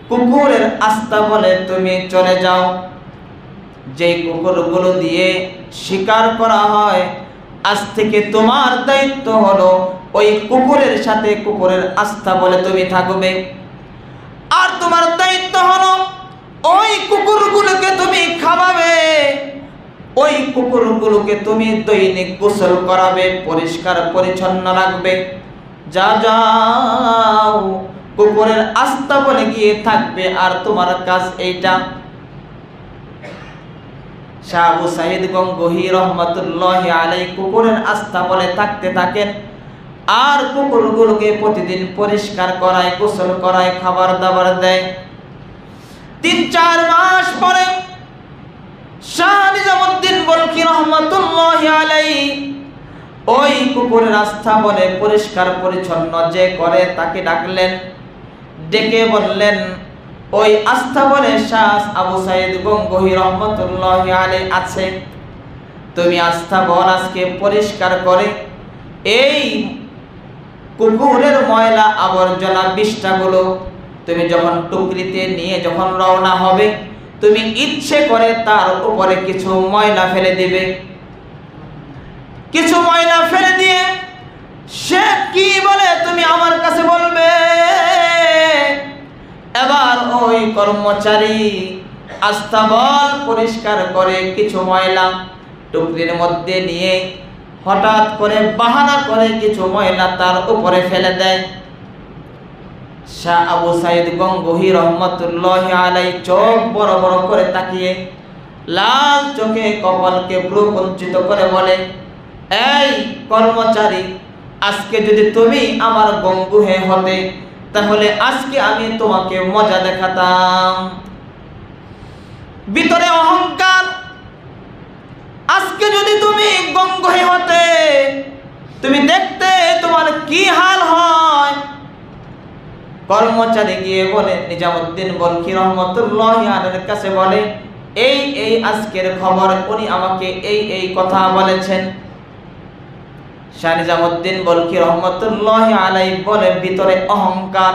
কুকুরের আস্তা বলে তুমি চলে যাও। যে কুকুরগুলো দিয়ে শিকার করা হয়, আজ থেকে তোমার দায়িত্ব হলো ওই কুকুরের সাথে কুকুরের আস্থা বলে তুমি থাকবে। আর তোমার দায়িত্ব হলো ওই কুকুরগুলোকে তুমি খাওয়াবে, ওই কুকুরগুলোকে তুমি দৈনিক গোসল করাবে, পরিষ্কার পরিচ্ছন্ন রাখবে। যাও কুকুরের আস্থা বলে গিয়ে থাকবে, আর তোমার কাজ এইটা। শাহ আবু সাঈদ গঙ্গুহি রহমতুল্লাহি আলাইহি কুকুরের আস্থা বলে থাকতে থাকেন, আর কুকুরগুলোকে প্রতিদিন পরিষ্কার করায়, গোসল করায়, খাবার দাবার দেয়। 3-4 মাস পরে শাহ নিজামুদ্দিন বলখি রহমাতুল্লাহি আলাইহি ওই কুকুরের আস্থা বলে পরিষ্কার পরিচ্ছন্ন যে করে তাকে ডাকলেন, ডেকে বললেন, ওই আস্থা বলে শাহ আবু সাইদ গঙ্গোহী রহমাতুল্লাহি আলাইহি আছে, তুমি আস্থা বল আজকে পরিষ্কার করে এই কুকুরের ময়লা আবর্জনা বিষ্ঠাগুলো তুমি যখন টুকরিতে নিয়ে যখন রওনা হবে, তুমি ইচ্ছে করে তার উপরে কিছু ময়লা ফেলে দিবে। কিছু ময়লা ফেলে দিয়ে সে কি বলে তুমি আমার কাছে বলবে। এবার ওই কর্মচারী আস্তাবল পরিষ্কার করে কিছু ময়লা টুকরির মধ্যে নিয়ে হঠাৎ করে বাহানা করে কিছু ময়লা তার উপরে ফেলে দেয়। শাহ আবু সাইদ গঙ্গোহী রহমাতুল্লাহি আলাইহি চোখ বড় বড় করে তাকিয়ে লাল চোখে কপালকে ভ্রু কুঞ্চিত করে বলে, এই কর্মচারী, আজকে যদি তুমি আমার গঙ্গুহে হতে তাহলে আজকে আমি তোমাকে মজা দেখাতাম। ভিতরে অহংকার, আজকে যদি তুমি গঙ্গুহে হতে তুমি দেখতে তোমার কি হাল হয়। কর্মচারী গিয়ে বলে নিজামুদ্দিন বলখি রহমাতুল্লাহি আলাইহির কাছে বলে, এই আজকের খবর, উনি আমাকে এই কথা বলেছেন। শাহ নিজামুদ্দিন বলখি রহমাতুল্লাহি আলাইহি বলে, ভিতরে অহংকার,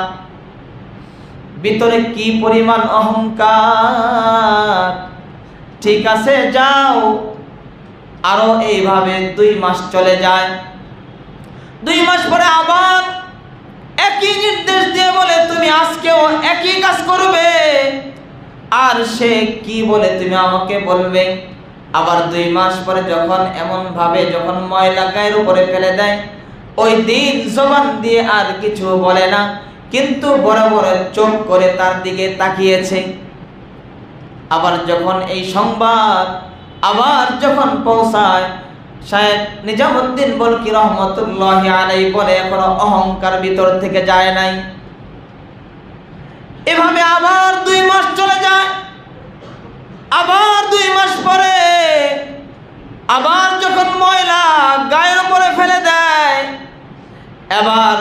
ভিতরে কি পরিমাণ অহংকার। ঠিক আছে, যাও। আরো এইভাবে 2 মাস চলে যায়। 2 মাস পরে আবার একই নির্দেশ দিয়ে বলে, তুমি আজকেও একই কাজ করবে। আর সে কি বলে তুমি আমাকে বলবে। আবার 2 মাস পরে যখন এমন ভাবে যখন ময়লা গায়ের উপরে ফেলে দেয়, ওই দিন জবান দিয়ে আর কিছু বলে না, কিন্তু বড় বড় চোখ করে তার দিকে তাকিয়েছে। আবার যখন এই সংবাদ আবার যখন পৌঁছায়, শায়েখ নিজামুদ্দিন বলখি রহমাতুল্লাহি আলাইহি বলে, এখনো অহংকার ভিতর থেকে যায় নাই। এভাবে আবার 2 মাস চলে যায়। আবার 2 মাস পরে আবার যখন ময়লা গায়ের উপরে ফেলে দেয়, এবার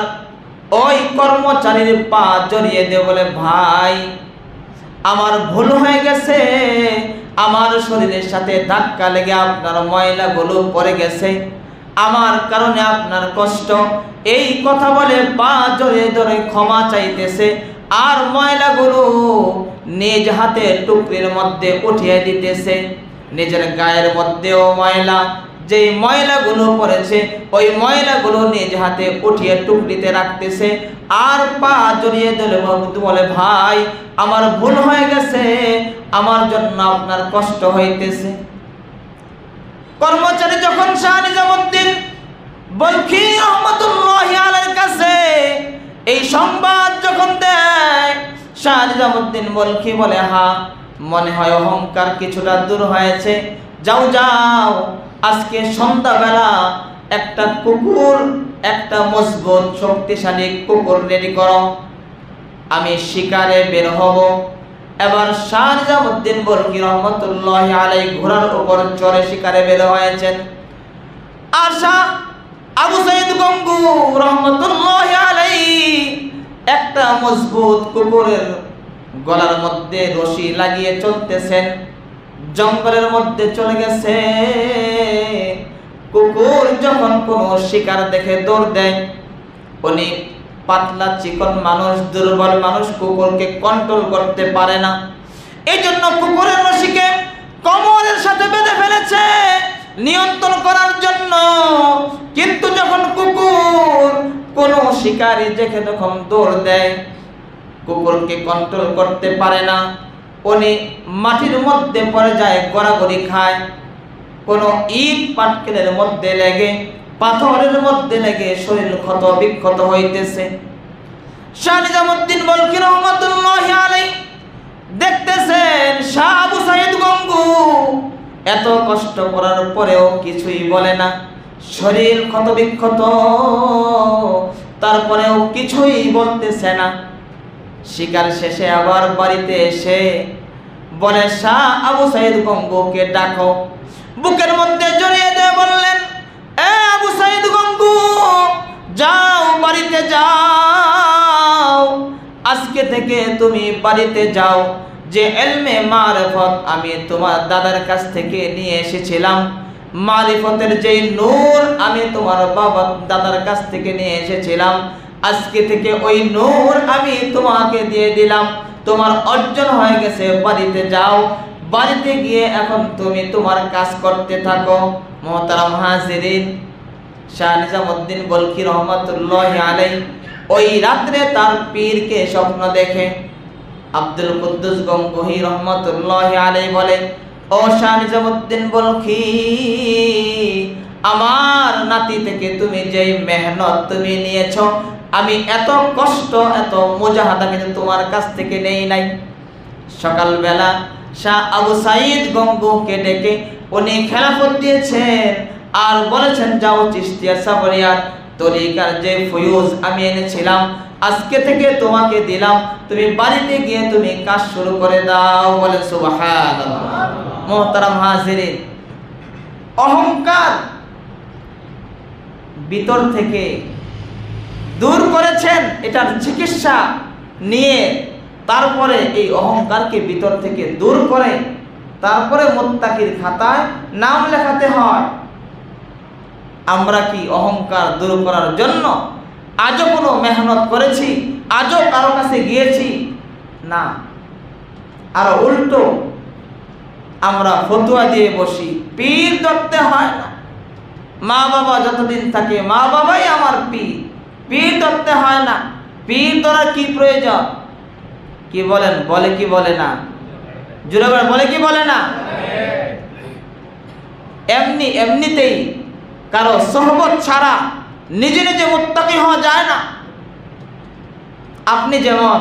ওই কর্মচারীর পা জড়িয়ে দিয়ে বলে, ভাই, আমার ভুল হয়ে গেছে, আমার শরীরের সাথে ধাক্কা লেগে আপনার ময়লাগুলো পড়ে গেছে, আমার কারণে আপনার কষ্ট। এই কথা বলে পা জড়িয়ে ধরে ক্ষমা চাইতেছে, আর ময়লাগুলো নিজ হাতে টুকরির মধ্যে উঠিয়ে দিতেছে। নিজের গায়ের মধ্যেও ময়লা, যে ময়লাগুলো পড়েছে ওই ময়লাগুলো নিজ হাতে উঠিয়ে টুকরিতে রাখতেছে, আর পা জড়িয়ে দিলে বলে, ভাই, আমার ভুল হয়ে গেছে, আমার জন্য আপনার কষ্ট হইতেছে। কর্মচারী যখন শাহ নিজামুদ্দিন বলখি রহমাতুল্লাহি আলাইহির কাছে এই সংবাদ যখন দেয়, শাহ নিজামুদ্দিন বলখি বলে, হ্যাঁ, মনে হয় অহংকার কিছুটা দূর হয়েছে। যাও যাও, আজকে সন্ধ্যাবেলা একটা কুকুর, একটা মজবুত শক্তিশালী কুকুর রেডি করো, আমি শিকারে বের হব। এবার শাহ নিজামুদ্দিন বলখি রহমাতুল্লাহি আলাইহি ঘোড়ার উপর চড়ে শিকারে বের হয়েছেন। আর শাহ আবু সাইদ গঙ্গু রহমাতুল্লাহি আলাইহি একটা মজবুত কুকুরের গলার মধ্যে রশি লাগিয়ে চলতেছেন। জঙ্গলের মধ্যে চলে গেছে। কুকুর যখন কোনো শিকার দেখে দৌড় দেয়, উনি পাতলা চিকন মানুষ, দুর্বল মানুষ, কুকুরকে কন্ট্রোল করতে পারে না। এই জন্য কুকুরের রশিকে কোমরের সাথে বেঁধে ফেলেছে নিয়ন্ত্রণ করার জন্য। কিন্তু যখন কুকুর কোনো শিকারী দেখে তখন দৌড় দেয়, কুকুরকে কন্ট্রোল করতে পারে না, উনি মাটির মধ্যে পড়ে যায়, গড়াগড়ি খায়। কোনো ইট পাটকেলের মধ্যে লেগে, পাথরের মধ্যে লেগে শরীর ক্ষত বিক্ষত হইতেছে। শাহ নিজামুদ্দিন বলখি রহমাতুল্লাহি আলাইহি দেখতেছেন শাহ আবু সাইদ গঙ্গু এত কষ্ট করার পরেও কিছুই বলে না, শরীর ক্ষত বিক্ষত, তারপরেও কিছুই বলতেছে না। শিকার শেষে আবার বাড়িতে এসে বলে শাহ আবু সাইদ গঙ্গুকে ডাকো। বুকের মধ্যে জড়িয়ে দিয়ে বললেন, এ আবু সাইদ গঙ্গু, যাও বাড়িতে যাও, আজকে থেকে তুমি বাড়িতে যাও। যে ইলমে মারিফত আমি তোমার দাদার কাছ থেকে নিয়ে এসেছিলাম, মারিফতের যেই নূর আমি তোমার বাবা দাদার কাছ থেকে নিয়ে এসেছিলাম, আজকে থেকে ওই নূর আমি তোমাকে দিয়ে দিলাম, তোমার অর্জন হয়ে গেছে। বাড়িতে যাও, বাড়িতে গিয়ে এখন তুমি তোমার কাজ করতে থাকো। মুহতারাম হাজিরিন, শাহ নিজামউদ্দিন বলখি রহমাতুল্লাহি আলাইহি ওই রাত্রে তার পীরকে স্বপ্ন দেখে। আব্দুল কুদ্দুস গঙ্গোহী রহমাতুল্লাহি আলাইহি বলে, ও শাহ নিজামউদ্দিন বলখি, আমার নাতি থেকে তুমি যেই মেহনত তুমি নিয়েছো, আমি এত কষ্ট এত মুজাহাদা কিন্তু তোমার কাছ থেকে নেই নাই। সকালবেলা শাহ আবু সাইদ গঙ্গুকে ডেকে উনি খেলাফত দিয়েছেন আর বলেছেন, যাও চিশতিয়া সাবরিয়ার তরিকার যে ফয়ুজ আমি এনেছিলাম আজকে থেকে তোমাকে দিলাম, তুমি বাড়িতে গিয়ে তুমি কাজ শুরু করে দাও। বলে সুবহানাল্লাহ। মুহতারাম হাজিরিন, অহংকার ভিতর থেকে দূর করেছেন, এটার চিকিৎসা নিয়ে তারপরে এই অহংকারকে ভিতর থেকে দূর করে তারপরে মুত্তাকির খাতায় নাম লেখাতে হয়। আমরা কি অহংকার দূর করার জন্য আজও কোনো মেহনত করেছি? আজও কারো কাছে গিয়েছি? না, আর উল্টো আমরা ফতুয়া দিয়ে বসি, পীর ধরতে হয় না। মা বাবা যতদিন থাকে মা বাবাই আমার পীর, পীর ধরতে হয় না। পীর ধরার কি প্রয়োজন? কি বলেন? বলে কি বলে না? জোরে বলে কি বলে না? এমনিতেই কারো সোহবত ছাড়া নিজে নিজে মুত্তাকি হওয়া যায় না। আপনি যেমন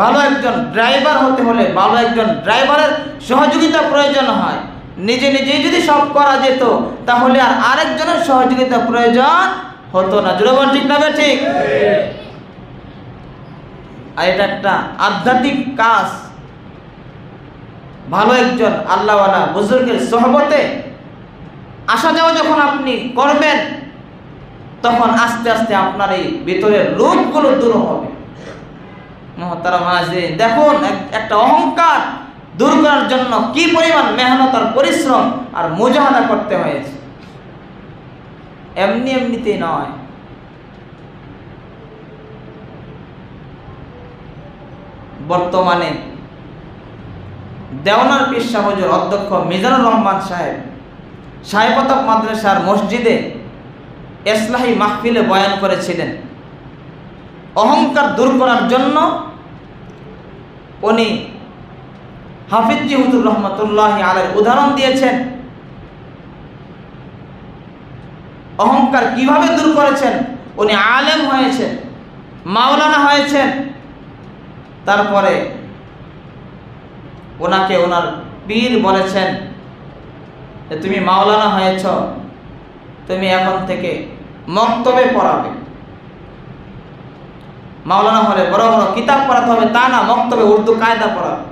ভালো একজন ড্রাইভার হতে হলে ভালো একজন ড্রাইভারের সহযোগিতা প্রয়োজন হয়, নিজে নিজেই যদি সব করা যেত তাহলে আর আরেকজনের সহযোগিতা প্রয়োজন হতো না। জোরে বল ঠিক না ঠিক? আর এটা একটা আধ্যাত্মিক কাজ। ভালো একজন আল্লাহওয়ালা বুজুর্গের সোহবতে আসা যাওয়া যখন আপনি করবেন, তখন আস্তে আস্তে আপনার এই ভিতরের রোগগুলো দূর হবে। মুহতারাম হাজিরিন, দেখুন একটা অহংকার দূর করার জন্য কি পরিমাণ মেহনত আর পরিশ্রম আর মুজাহাদা করতে হয়েছে, এমনিতেই নয়। বর্তমানে দেওয়ানার পীর শাহ হুজুর অধ্যক্ষ মিজানুর রহমান সাহেব সাহেবতক মাদ্রাসার মসজিদে ইসলাহি মাহফিলে বয়ান করেছিলেন। অহংকার দূর করার জন্য উনি হাফিজি হুজুর রহমতুল্লাহি আলাইহির উদাহরণ দিয়েছেন। অহংকার কিভাবে দূর করেছেন? উনি আলেম হয়েছেন, মাওলানা হয়েছেন, তারপরে ওনাকে ওনার পীর বলেছেন যে তুমি মাওলানা হয়েছ, তুমি এখন থেকে মক্তবে পড়াবে। মাওলানা হলে বড় বড় কিতাব পড়াতে হবে তা না, মক্তবে উর্দু কায়দা পড়াবে।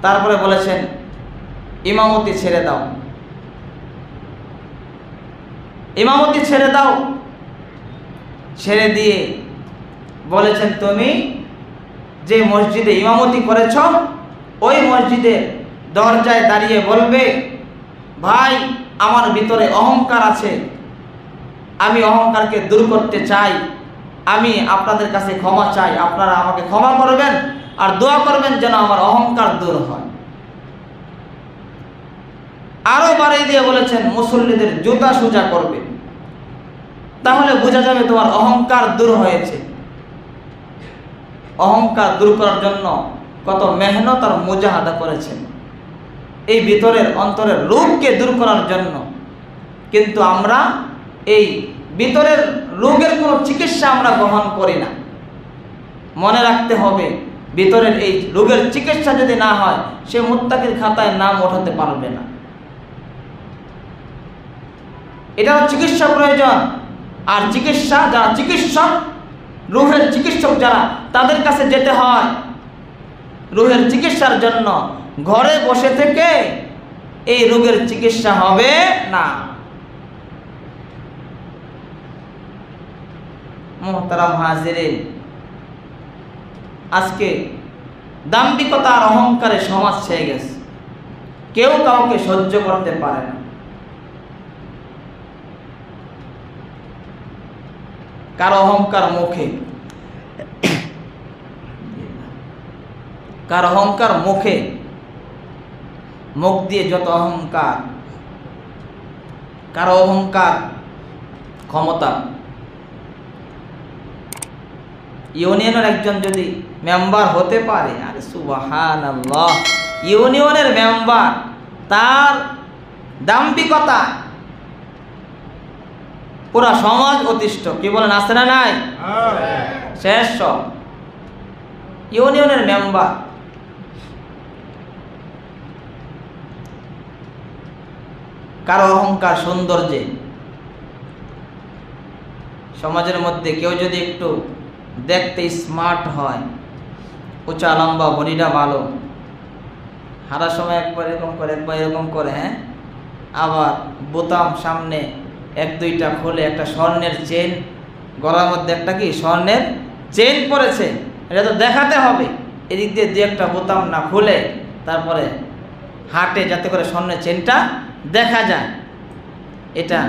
তারপরে বলেছেন ইমামতি ছেড়ে দাও, ইমামতি ছেড়ে দাও। ছেড়ে দিয়ে বলেছেন তুমি যে মসজিদে ইমামতি করেছ ওই মসজিদের দরজায় দাঁড়িয়ে বলবে, ভাই আমার ভিতরে অহংকার আছে, আমি অহংকারকে দূর করতে চাই, আমি আপনাদের কাছে ক্ষমা চাই, আপনারা আমাকে ক্ষমা করবেন আর দোয়া করবেন যেন আমার অহংকার দূর হয়। আরো বাড়িয়ে দিয়ে বলেছেন মুসল্লিদের জুতা সোজা করবে, তাহলে বোঝা যাবে তোমার অহংকার দূর হয়েছে। অহংকার দূর করার জন্য কত মেহনত আর মুজাহাদা করেছেন এই ভিতরের অন্তরের রোগকে দূর করার জন্য। কিন্তু আমরা এই ভিতরের রোগের কোনো চিকিৎসা আমরা গ্রহণ করি না। মনে রাখতে হবে, ভিতরের এই রোগের চিকিৎসা যদি না হয় সে মুত্তাকির খাতায় নাম ওঠাতে পারবে না। এটাও চিকিৎসা প্রয়োজন। আর চিকিৎসা যারা চিকিৎসক, রুহের চিকিৎসক যারা, তাদের কাছে যেতে হয়। রুহের চিকিৎসার জন্য ঘরে বসে থেকে এই রোগের চিকিৎসা হবে না। মুহতারাম হাজিরিন, আজকে দাম্ভিকতা আর অহংকারে সমাজ ছেয়ে গেছে, কেউ কাউকে সহ্য করতে পারে না। কারো অহংকার মুখে, কারো অহংকার মুখে, মুখ দিয়ে যত অহংকার, কারো অহংকার ক্ষমতা। ইউনিয়নের একজন যদি মেম্বার হতে পারে, আরে সুবহানাল্লাহ, ইউনিয়নের মেম্বার, তার দাম্ভিকতা পুরা সমাজ অতিষ্ঠ। কি বলেন, আছে না নাই? শেষ সব। ইউনিয়নের মেম্বার, কারো অহংকার সৌন্দর্যে। সমাজের মধ্যে কেউ যদি একটু দেখতে স্মার্ট হয়, উঁচা লম্বা, বডিটা ভালো, হারার সময় একবার এরকম করে, একবার এরকম করে, হ্যাঁ, আবার বোতাম সামনে এক দুইটা খুলে, একটা স্বর্ণের চেন গলার মধ্যে, একটা কি স্বর্ণের চেন পরেছে, এটা তো দেখাতে হবে। এদিক দিয়ে দু একটা বোতাম না খুলে তারপরে হাঁটে, যাতে করে স্বর্ণের চেনটা দেখা যায়। এটা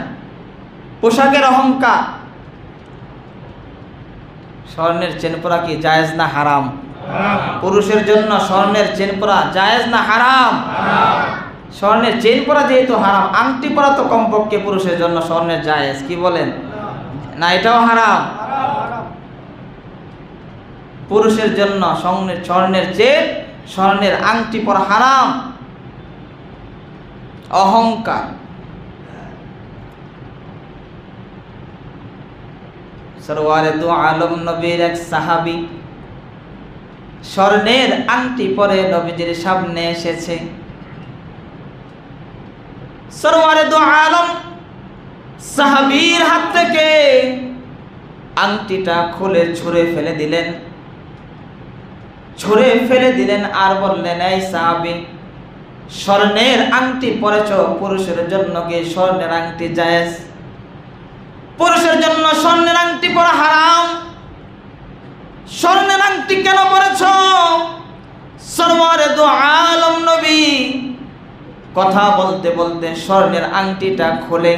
পোশাকের অহংকার। স্বর্ণের চেন পরা কি জায়েজ না হারাম? পুরুষের জন্য স্বর্ণের চেন পরা জায়েজ না হারাম? স্বর্ণের চেন পরা যেহেতু হারাম, আংটি পরা তো কমপক্ষে পুরুষের জন্য স্বর্ণের জায়েজ। কি বলেন, না এটাও হারাম? পুরুষের জন্য স্বর্ণের চেন, স্বর্ণের আংটি পরা হারাম। অহংকার। সরওয়ারে দু আলম নবীর এক সাহাবী স্বর্ণের আংটি পরে নবীজির সামনে এসেছে। সরওয়ারে দু আলম সাহাবীর হাত থেকে আংটিটা খুলে ছুঁড়ে ফেলে দিলেন, ছুঁড়ে ফেলে দিলেন আর বললেন, এই সাহাবী, স্বর্ণের আংটি পরেছ, পুরুষের জন্য কি স্বর্ণের আংটি জায়েজ? পুরুষের জন্য স্বর্ণের আংটি পরা হারাম। স্বর্ণের আংটি কেন পরেছ? সরওয়ারে দু আলম নবী কথা বলতে বলতে স্বর্ণের আংটিটা খুলে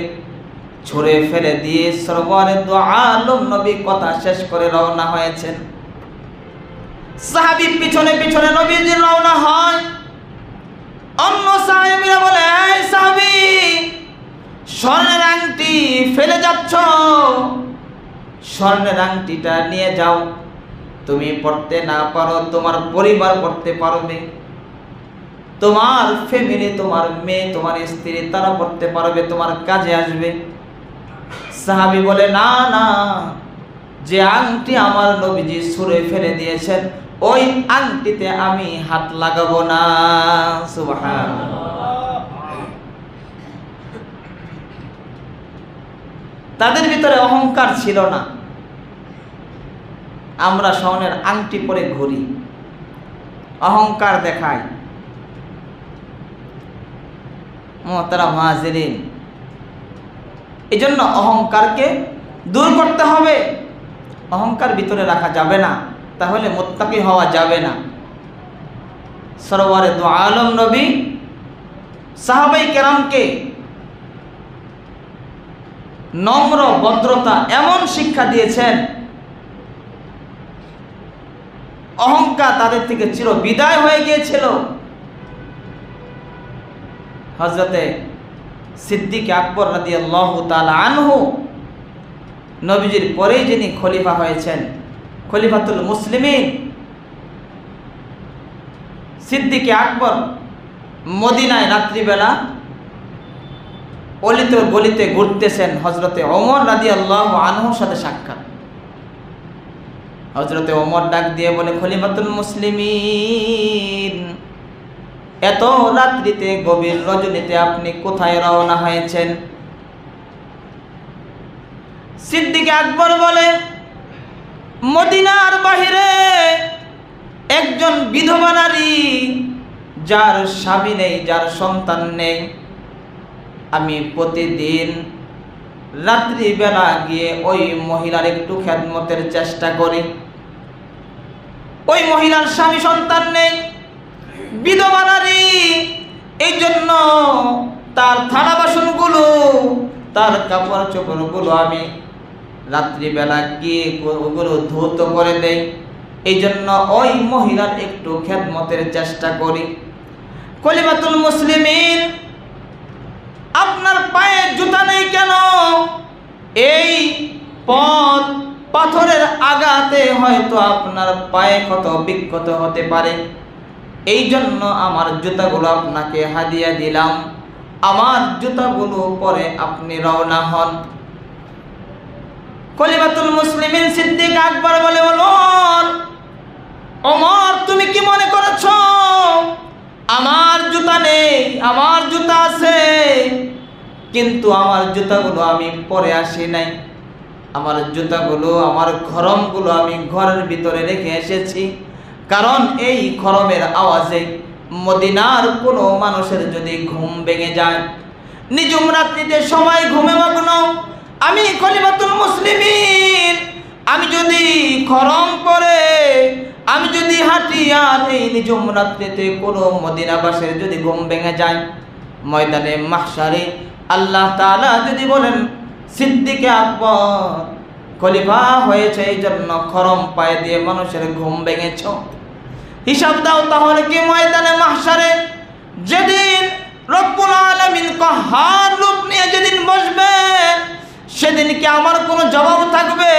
ছুঁড়ে ফেলে দিয়ে সরওয়ারে দু আলম নবী কথা শেষ করে রওনা হয়েছেন। সাহাবী পিছনে পিছনে নবীজি রওনা হয়। অন্য সাহাবীরা বলে, এই সাহাবী, স্বর্ণের আংটি ফেলে যাচ্ছ, স্বর্ণের আংটিটা নিয়ে যাও। তুমি পড়তে না পারো, তোমার পরিবার পড়তে পারবে, তোমার ফ্যামিলি, তোমার মেয়ে, তোমার স্ত্রী, তারা পড়তে পারবে, তোমার কাজে আসবে। সাহাবী বলে, না না, যে আংটি আমার নবীজি ছুঁড়ে ফেলে দিয়েছেন, ওই আংটিতে আমি হাত লাগাবো না। সুবহানাল্লাহ। তাদের ভিতরে অহংকার ছিল না। আমরা স্বর্ণের আংটি পরে ঘুরি, অহংকার দেখাই। মুহতারাম হাজিরিন, এই জন্য অহংকারকে দূর করতে হবে। অহংকার ভিতরে রাখা যাবে না, তাহলে মুত্তাকি হওয়া যাবে না। সরওয়ারে দু আলম নবী সাহাবায়ে কেরামকে নম্র, ভদ্রতা এমন শিক্ষা দিয়েছেন, অহংকার তাদের থেকে চির বিদায় হয়ে গিয়েছিল। হযরতে সিদ্দিক আকবর রাদিয়াল্লাহু তাআলা আনহু, নবীজির পরেই যিনি খলিফা হয়েছেন, খলিফাতুল মুসলিমিন সিদ্দিক আকবর, মদিনায় রাত্রিবেলা অলিতে গলিতে ঘুরতেছেন। হযরতে ওমর রাদিয়াল্লাহু আনহুর সাথে সাক্ষাৎ। হযরতে ওমর ডাক দিয়ে বলে, খলিফাতুল মুসলিমিন, এত রাত্রিতে, গভীর রজনীতে আপনি কোথায় রওনা হয়েছেন? সিদ্দিক আকবর বলে, মদিনার বাহিরে একজন বিধবা নারী, যার স্বামী নেই, যার সন্তান নেই, আমি প্রতিদিন রাত্রিবেলা গিয়ে ওই মহিলার একটু খেদমতের চেষ্টা করি। ওই মহিলার স্বামী সন্তান নেই, বিধবা নারী, এই জন্য তার থালা বাসনগুলো, তার কাপড় চোপড়গুলো আমি রাত্রিবেলা গিয়ে ওগুলো ধৌত করে দেই। এই জন্য ওই মহিলার একটু খেদমতের চেষ্টা করি। কলিমাতুল মুসলিমিন, আপনার পায়ে জুতা নেই কেন? এই পথ পাথরের আঘাতে হয়তো আপনার পায়ে ক্ষত বিক্ষত হতে পারে। এই জন্য আমার জুতাগুলো আপনাকে হাদিয়া দিলাম, আমার জুতাগুলো পরে আপনি রওনা হন। খলিফাতুল মুসলিমিন সিদ্দিক আকবর বলে, বলুন ওমর, তুমি কি মনে করেছো আমার জুতা নেই? আমার জুতা আছে, কিন্তু আমার জুতাগুলো আমি পরে আসি নাই। আমার জুতাগুলো, আমার খরমগুলো আমি ঘরের ভিতরে রেখে এসেছি। কারণ এই খরমের আওয়াজে মদিনার কোনো মানুষের যদি ঘুম ভেঙে যায়, নিঝুম রাত্রিতে সবাই ঘুমে মগ্ন, আমি খলিফাতুল মুসলিমিন, আমি যদি খরম পরে আমি যদি হাঁটি আর এই নিঝুম রাত্রিতে কোনো মদিনাবাসীর যদি ঘুম ভেঙে যায়, ময়দানে মাহশারে আল্লাহ তাআলা যদি বলেন সিদ্দিক আকবর খলিফা হয়েছে এই জন্য খরম পায়ে দিয়ে মানুষের ঘুম ভেঙেছ, হিসাব দাও তাহলে কি ময়দানে মাহশারে যেদিন রব্বুল আলামিন কাহার রূপ নিয়ে যেদিন বসবে, সেদিন কি আমার কোনো জবাব থাকবে?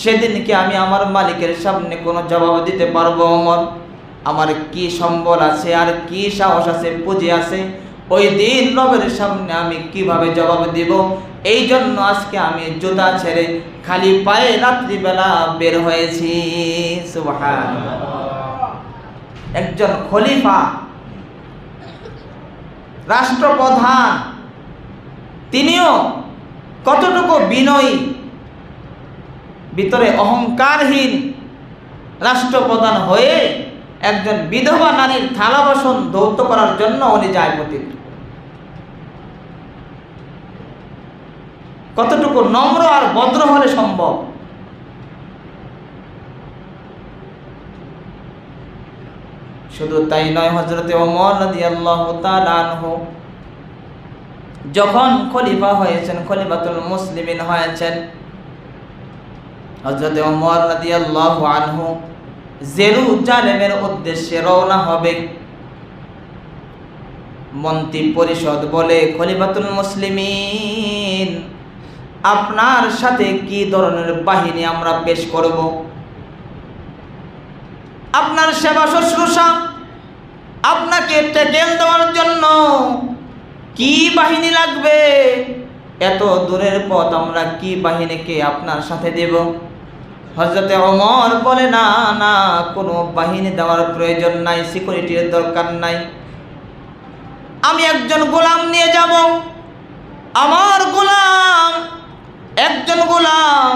সেদিন কি আমি আমার মালিকের সামনে কোনো জবাব দিতে পারবো? ওমর, আমার কি সম্বল আছে আর কি সাহস আছে, পুঁজি আছে, ওই দিন রবের সামনে আমি কিভাবে জবাব দিব? এই জন্য আজকে আমি জুতা ছেড়ে খালি পায়ে রাত্রিবেলা বের হয়েছি। সুবহানাল্লাহ। একজন খলিফা, রাষ্ট্রপ্রধান, তিনিও কতটুকু বিনয়ী, ভিতরে অহংকারহীন রাষ্ট্রপ্রধান হয়ে একজন বিধবা নারীর থালা বাসন ধৌত করার জন্য উনি যায় প্রতিদিন। কতটুকু নম্র আর ভদ্র হলে সম্ভব? শুধু তাই নয়, হযরতে ওমর রাদিয়াল্লাহু তাআলা আনহু যখন খলিফা হয়েছেন, খলিফাতুল মুসলিমিন হয়েছেন, হযরতে ওমর রাদিয়াল্লাহু আনহু জেরুজালেমের উদ্দেশ্যে রওনা হবে। মন্ত্রী পরিষদ বলে, খলিফাতুল মুসলিমিন, আপনার সাথে কি ধরনের বাহিনী আমরা পেশ করব? আপনার সেবা শুশ্রূষা, আপনাকে টেকেল দেওয়ার জন্য কি বাহিনী লাগবে? এত দূরের পথ আমরা কি বাহিনীকে আপনার সাথে দেব? হযরতে ওমর বলে, না না, কোনো বাহিনী দেওয়ার প্রয়োজন নাই, সিকিউরিটির দরকার নাই। আমি একজন গোলাম নিয়ে যাব, আমার গোলাম, একজন গোলাম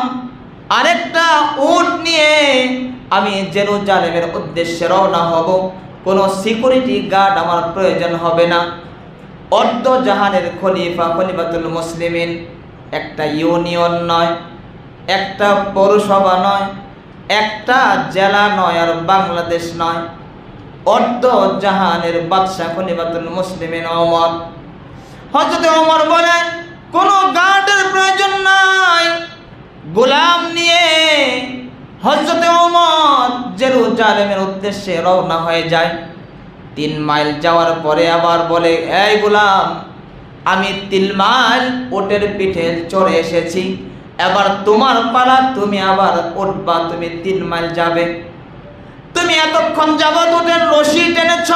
আরেকটা উট নিয়ে আমি জেরুজালেমের উদ্দেশ্যে রওনা হব। কোনো সিকিউরিটি গার্ড আমার প্রয়োজন হবে না। অর্ধ জাহানের খলিফা, খলিফাতুল মুসলিমিন, একটা ইউনিয়ন নয়, একটা পৌরসভা নয়, একটা জেলা নয়, আর বাংলাদেশ নয়, অর্ধ জাহানের বাদশা খলিফাতুল মুসলিমিন ওমর। হযরত ওমর বলে, কোনো গার্ডের প্রয়োজন নাই। গোলাম নিয়ে হযরত ওমর জেরুজালেমের উদ্দেশ্যে রওনা হয়ে যায়। 3 মাইল যাওয়ার পরে আবার বলে, এই গোলাম, আমি 3 মাইল উটের পিঠে চড়ে এসেছি, এবার তোমার পালা, তুমি আবার উঠবা, তুমি 3 মাইল যাবে। তুমি এতক্ষণ যাবত উটের রশি টেনেছ,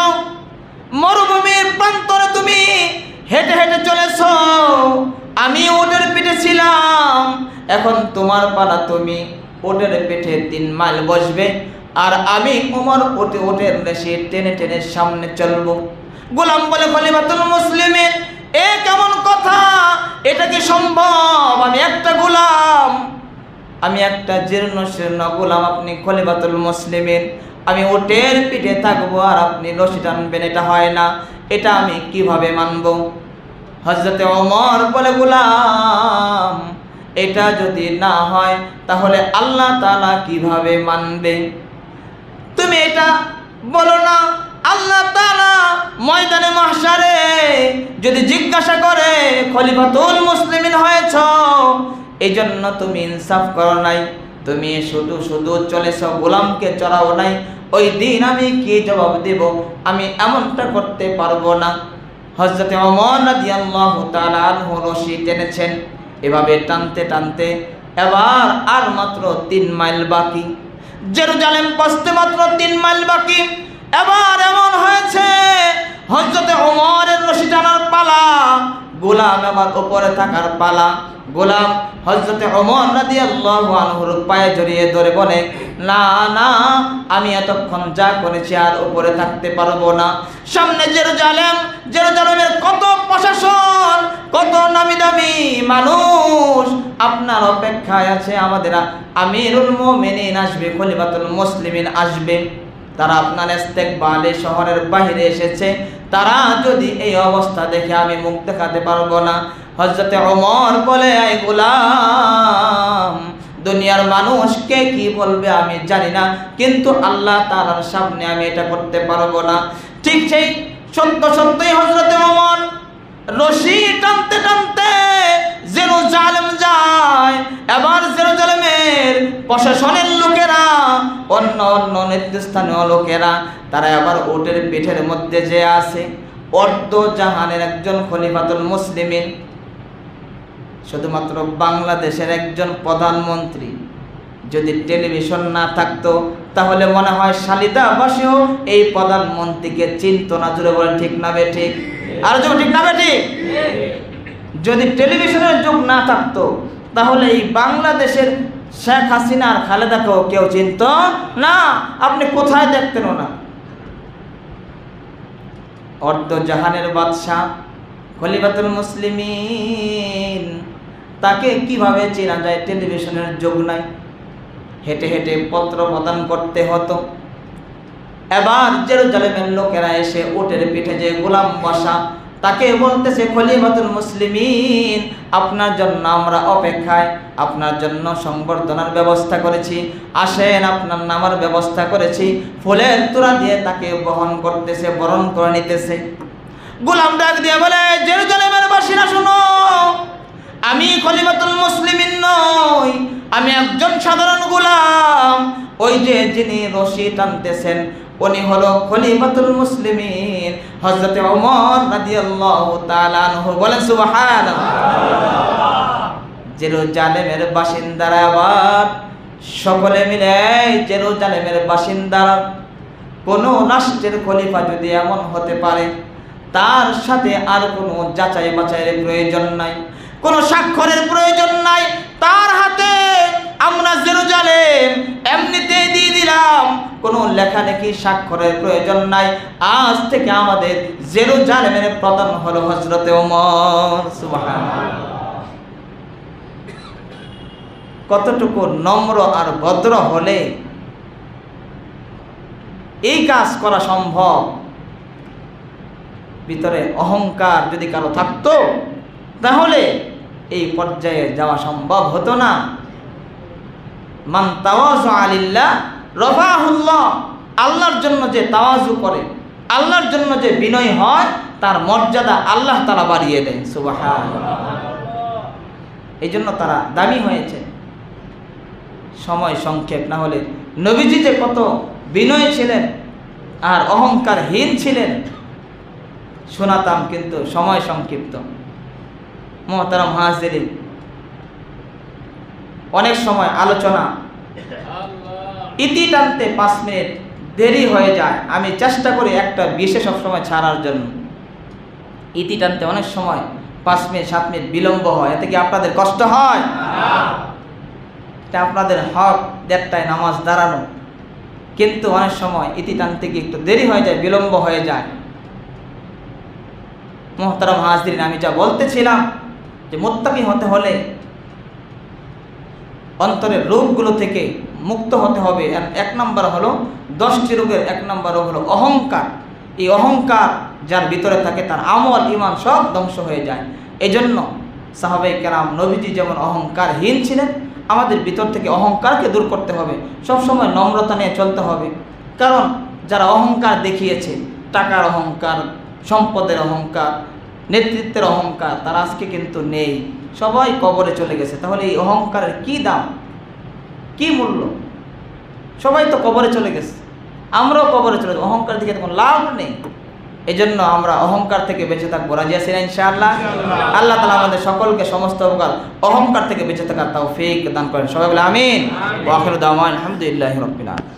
মরুভূমির প্রান্তরে তুমি হেঁটে হেঁটে চলেছ, আমি উটের পিঠে ছিলাম, এখন তোমার পালা, তুমি উটের পিঠে 3 মাইল বসবে, আর আমি ওমর উটের রশি টেনে টেনে সামনে চলবো। গোলাম বলে, খলিফাতুল মুসলিমিন, এ কেমন কথা? এটা কি সম্ভব? আমি একটা গোলাম, আমি একটা জীর্ণ শীর্ণ গোলাম, আপনি খলিফাতুল মুসলিমিন, আমি উটের পিঠে থাকবো আর আপনি রশি টানবেন, এটা হয় না, এটা আমি কিভাবে মানব? হযরতে ওমর বলে, গোলাম এটা যদি না হয় তাহলে আল্লাহ তাআলা কিভাবে মানবে? তুমি এটা বলো না, আল্লাহ তাআলা ময়দানে মাহশারে যদি জিজ্ঞাসা করে খলিফাতুল মুসলিমিন হয়েছ, এই জন্য তুমি ইনসাফ করো নাই, তুমি শুধু শুধু চলেছ, গোলামকে চড়াও নাই, ওই দিন আমি কি জবাব দেব? আমি এমনটা করতে পারবো না। হযরতে ওমর রাদিয়াল্লাহু তাআলা আনহু রশি টেনেছেন, এভাবে টানতে টানতে এবার আর মাত্র 3 মাইল বাকি, জেরুজালেম পৌঁছতে মাত্র 3 মাইল বাকি। এবার এমন হয়েছে হযরতে ওমরের রশি টানার পালা, গোলাম এবার উপরে থাকার পালা। গোলাম হযরতে ওমর রাদিয়াল্লাহু আনহুর পায়ে জড়িয়ে ধরে বলে, না না, আমি এতক্ষণ যা করেছি আর উপরে থাকতে পারবো না। সামনে জেরুজালেম, জেরুজালেমের কত প্রশাসন, কত নামি দামি মানুষ আপনার অপেক্ষায় আছে। আমাদের আমিরুল মুমিনিন আসবে, খলিফাতুল মুসলিমিন আসবে, তারা আপনার ইস্তেকবালে শহরের বাইরে এসেছে। তারা যদি এই অবস্থা দেখে আমি মুখ দেখাতে পারবো না। হযরতে ওমর বলে, এই গোলাম, দুনিয়ার মানুষকে কি বলবে আমি জানি না, কিন্তু আল্লাহ তাআলার সামনে আমি এটা করতে পারবো না। ঠিক সেই সত্যই হযরতে ওমর রশি টানতে টানতে জেরুজালেম যায়। এবার জেরুজালেমের প্রশাসনের লোকেরা, অন্য অন্য নেতৃস্থানীয় লোকেরা, তারা আবার উটের পিঠের মধ্যে যে আছে অর্ধ জাহানের একজন খলিফাতুল মুসলিমিন, শুধুমাত্র বাংলাদেশের একজন প্রধানমন্ত্রী। যদি টেলিভিশন না থাকতো তাহলে মনে হয় শালিদাবাসীও এই প্রধানমন্ত্রীকে চিনত না। জুড়ে বলেন ঠিক না বেঠিক? আর যখন ঠিক না বেঠিক? যদি টেলিভিশনের যুগ না থাকতো তাহলে এই বাংলাদেশের শেখ হাসিনা আর খালেদাকেও কেউ চিনত না, আপনি কোথায় দেখতেন না। অর্ধ জাহানের বাদশাহ খলিফাতুল মুসলিমিন, তাকে কিভাবে চেনা যায়? টেলিভিশনের যুগ নাই, হেঁটে হেঁটে পত্র প্রদান করতে হতো। এবার জেরুজালেমের লোকেরা এসে উটের পিঠে যে গোলাম বসা, তাকে বলতেছে, খলিফাতুল মুসলিমিন, আপনার জন্য আমরা অপেক্ষায়, আপনার জন্য সংবর্ধনার ব্যবস্থা করেছি, আসেন, আপনার নামার ব্যবস্থা করেছি। ফুলের তোড়া দিয়ে তাকে বহন করতেছে, বরণ করে নিতেছে। গোলাম ডাক দিয়ে বলে, জেরুজালেমের বাসীরা শোনো, আমি খলিফাতুল মুসলিমিন নই, আমি একজন সাধারণ গোলাম। ওই যে যিনি রশি টানতেছেন উনি হলো খলিফাতুল মুসলিমিন হযরতে ওমর রাদিয়াল্লাহু তাআলা আনহু। বলেন সুবহানাল্লাহ। জেরুজালেমের বাসিন্দারা আবার সকলে মিলে, জেরুজালেমের বাসিন্দারা, কোন রাষ্ট্রের খলিফা যদি এমন হতে পারে, তার সাথে আর কোনো যাচাই বাছাইয়ের প্রয়োজন নাই, কোনো স্বাক্ষরের প্রয়োজন নাই, তার হাতে আমরা জেরুজালেম এমনিতেই দিয়ে দিলাম, কোনো লেখালেখি স্বাক্ষরের প্রয়োজন নাই। আজ থেকে আমাদের জেরুজালেমের প্রধান হলো হযরতে ওমর। সুবহানাল্লাহ। কতটুকু নম্র আর ভদ্র হলে এই কাজ করা সম্ভব? ভিতরে অহংকার যদি কারো থাকতো তাহলে এই পর্যায়ে যাওয়া সম্ভব হতো না। মান তাওয়াজু লিল্লাহ রাফাহুল্লাহ, আল্লাহর জন্য যে তাওয়াজু করে, আল্লাহর জন্য যে বিনয় হয়, তার মর্যাদা আল্লাহ তাআলা বাড়িয়ে দেন। সুবহানাল্লাহ। এই জন্য তারা দামি হয়েছে। সময় সংক্ষেপ, না হলে নবীজি যে কত বিনয় ছিলেন আর অহংকারহীন ছিলেন শোনাতাম, কিন্তু সময় সংক্ষিপ্ত। মুহতারাম হাজিরিন, অনেক সময় আলোচনা ইতি টানতে 5 মিনিট দেরি হয়ে যায়। আমি চেষ্টা করি একটা বিশেষ সবসময় ছাড়ার জন্য। ইতি টানতে অনেক সময় 5 মিনিট 7 মিনিট বিলম্ব হয়, এতে কি আপনাদের কষ্ট হয়? এটা আপনাদের হক 1:30টায় নামাজ দাঁড়ানো, কিন্তু অনেক সময় ইতি টানতে গিয়ে একটু দেরি হয়ে যায়, বিলম্ব হয়ে যায়। মুহতারাম হাজিরিন, আমি যা বলতেছিলাম যে মুত্তাকি হতে হলে অন্তরের রোগগুলো থেকে মুক্ত হতে হবে। এক নম্বর হলো 10টি রোগের এক নম্বর রোগ হলো অহংকার। এই অহংকার যার ভিতরে থাকে তার আমল ইমান সব ধ্বংস হয়ে যায়। এজন্য সাহাবায়ে কেরাম নবীজি যেমন অহংকারহীন ছিলেন, আমাদের ভিতর থেকে অহংকারকে দূর করতে হবে, সবসময় নম্রতা নিয়ে চলতে হবে। কারণ যারা অহংকার দেখিয়েছে, টাকার অহংকার, সম্পদের অহংকার, নেতৃত্বের অহংকার, তারা আজকে কিন্তু নেই, সবাই কবরে চলে গেছে। তাহলে এই অহংকারের কি দাম, কি মূল্য? সবাই তো কবরে চলে গেছে, আমরাও কবরে চলে যাবো, অহংকার থেকে কোনো লাভ নেই। এই জন্য আমরা অহংকার থেকে বেঁচে থাকবো। রাজি আছি না ইনশাআল্লাহ? আল্লাহ তাআলা আমাদের সকলকে সমস্ত প্রকার অহংকার থেকে বেঁচে থাকার তৌফিক দান করেন। সবাই বলে আমিন। ওয়া আখিরু দাওয়ানা আলহামদুলিল্লাহি রাব্বিল আলামিন।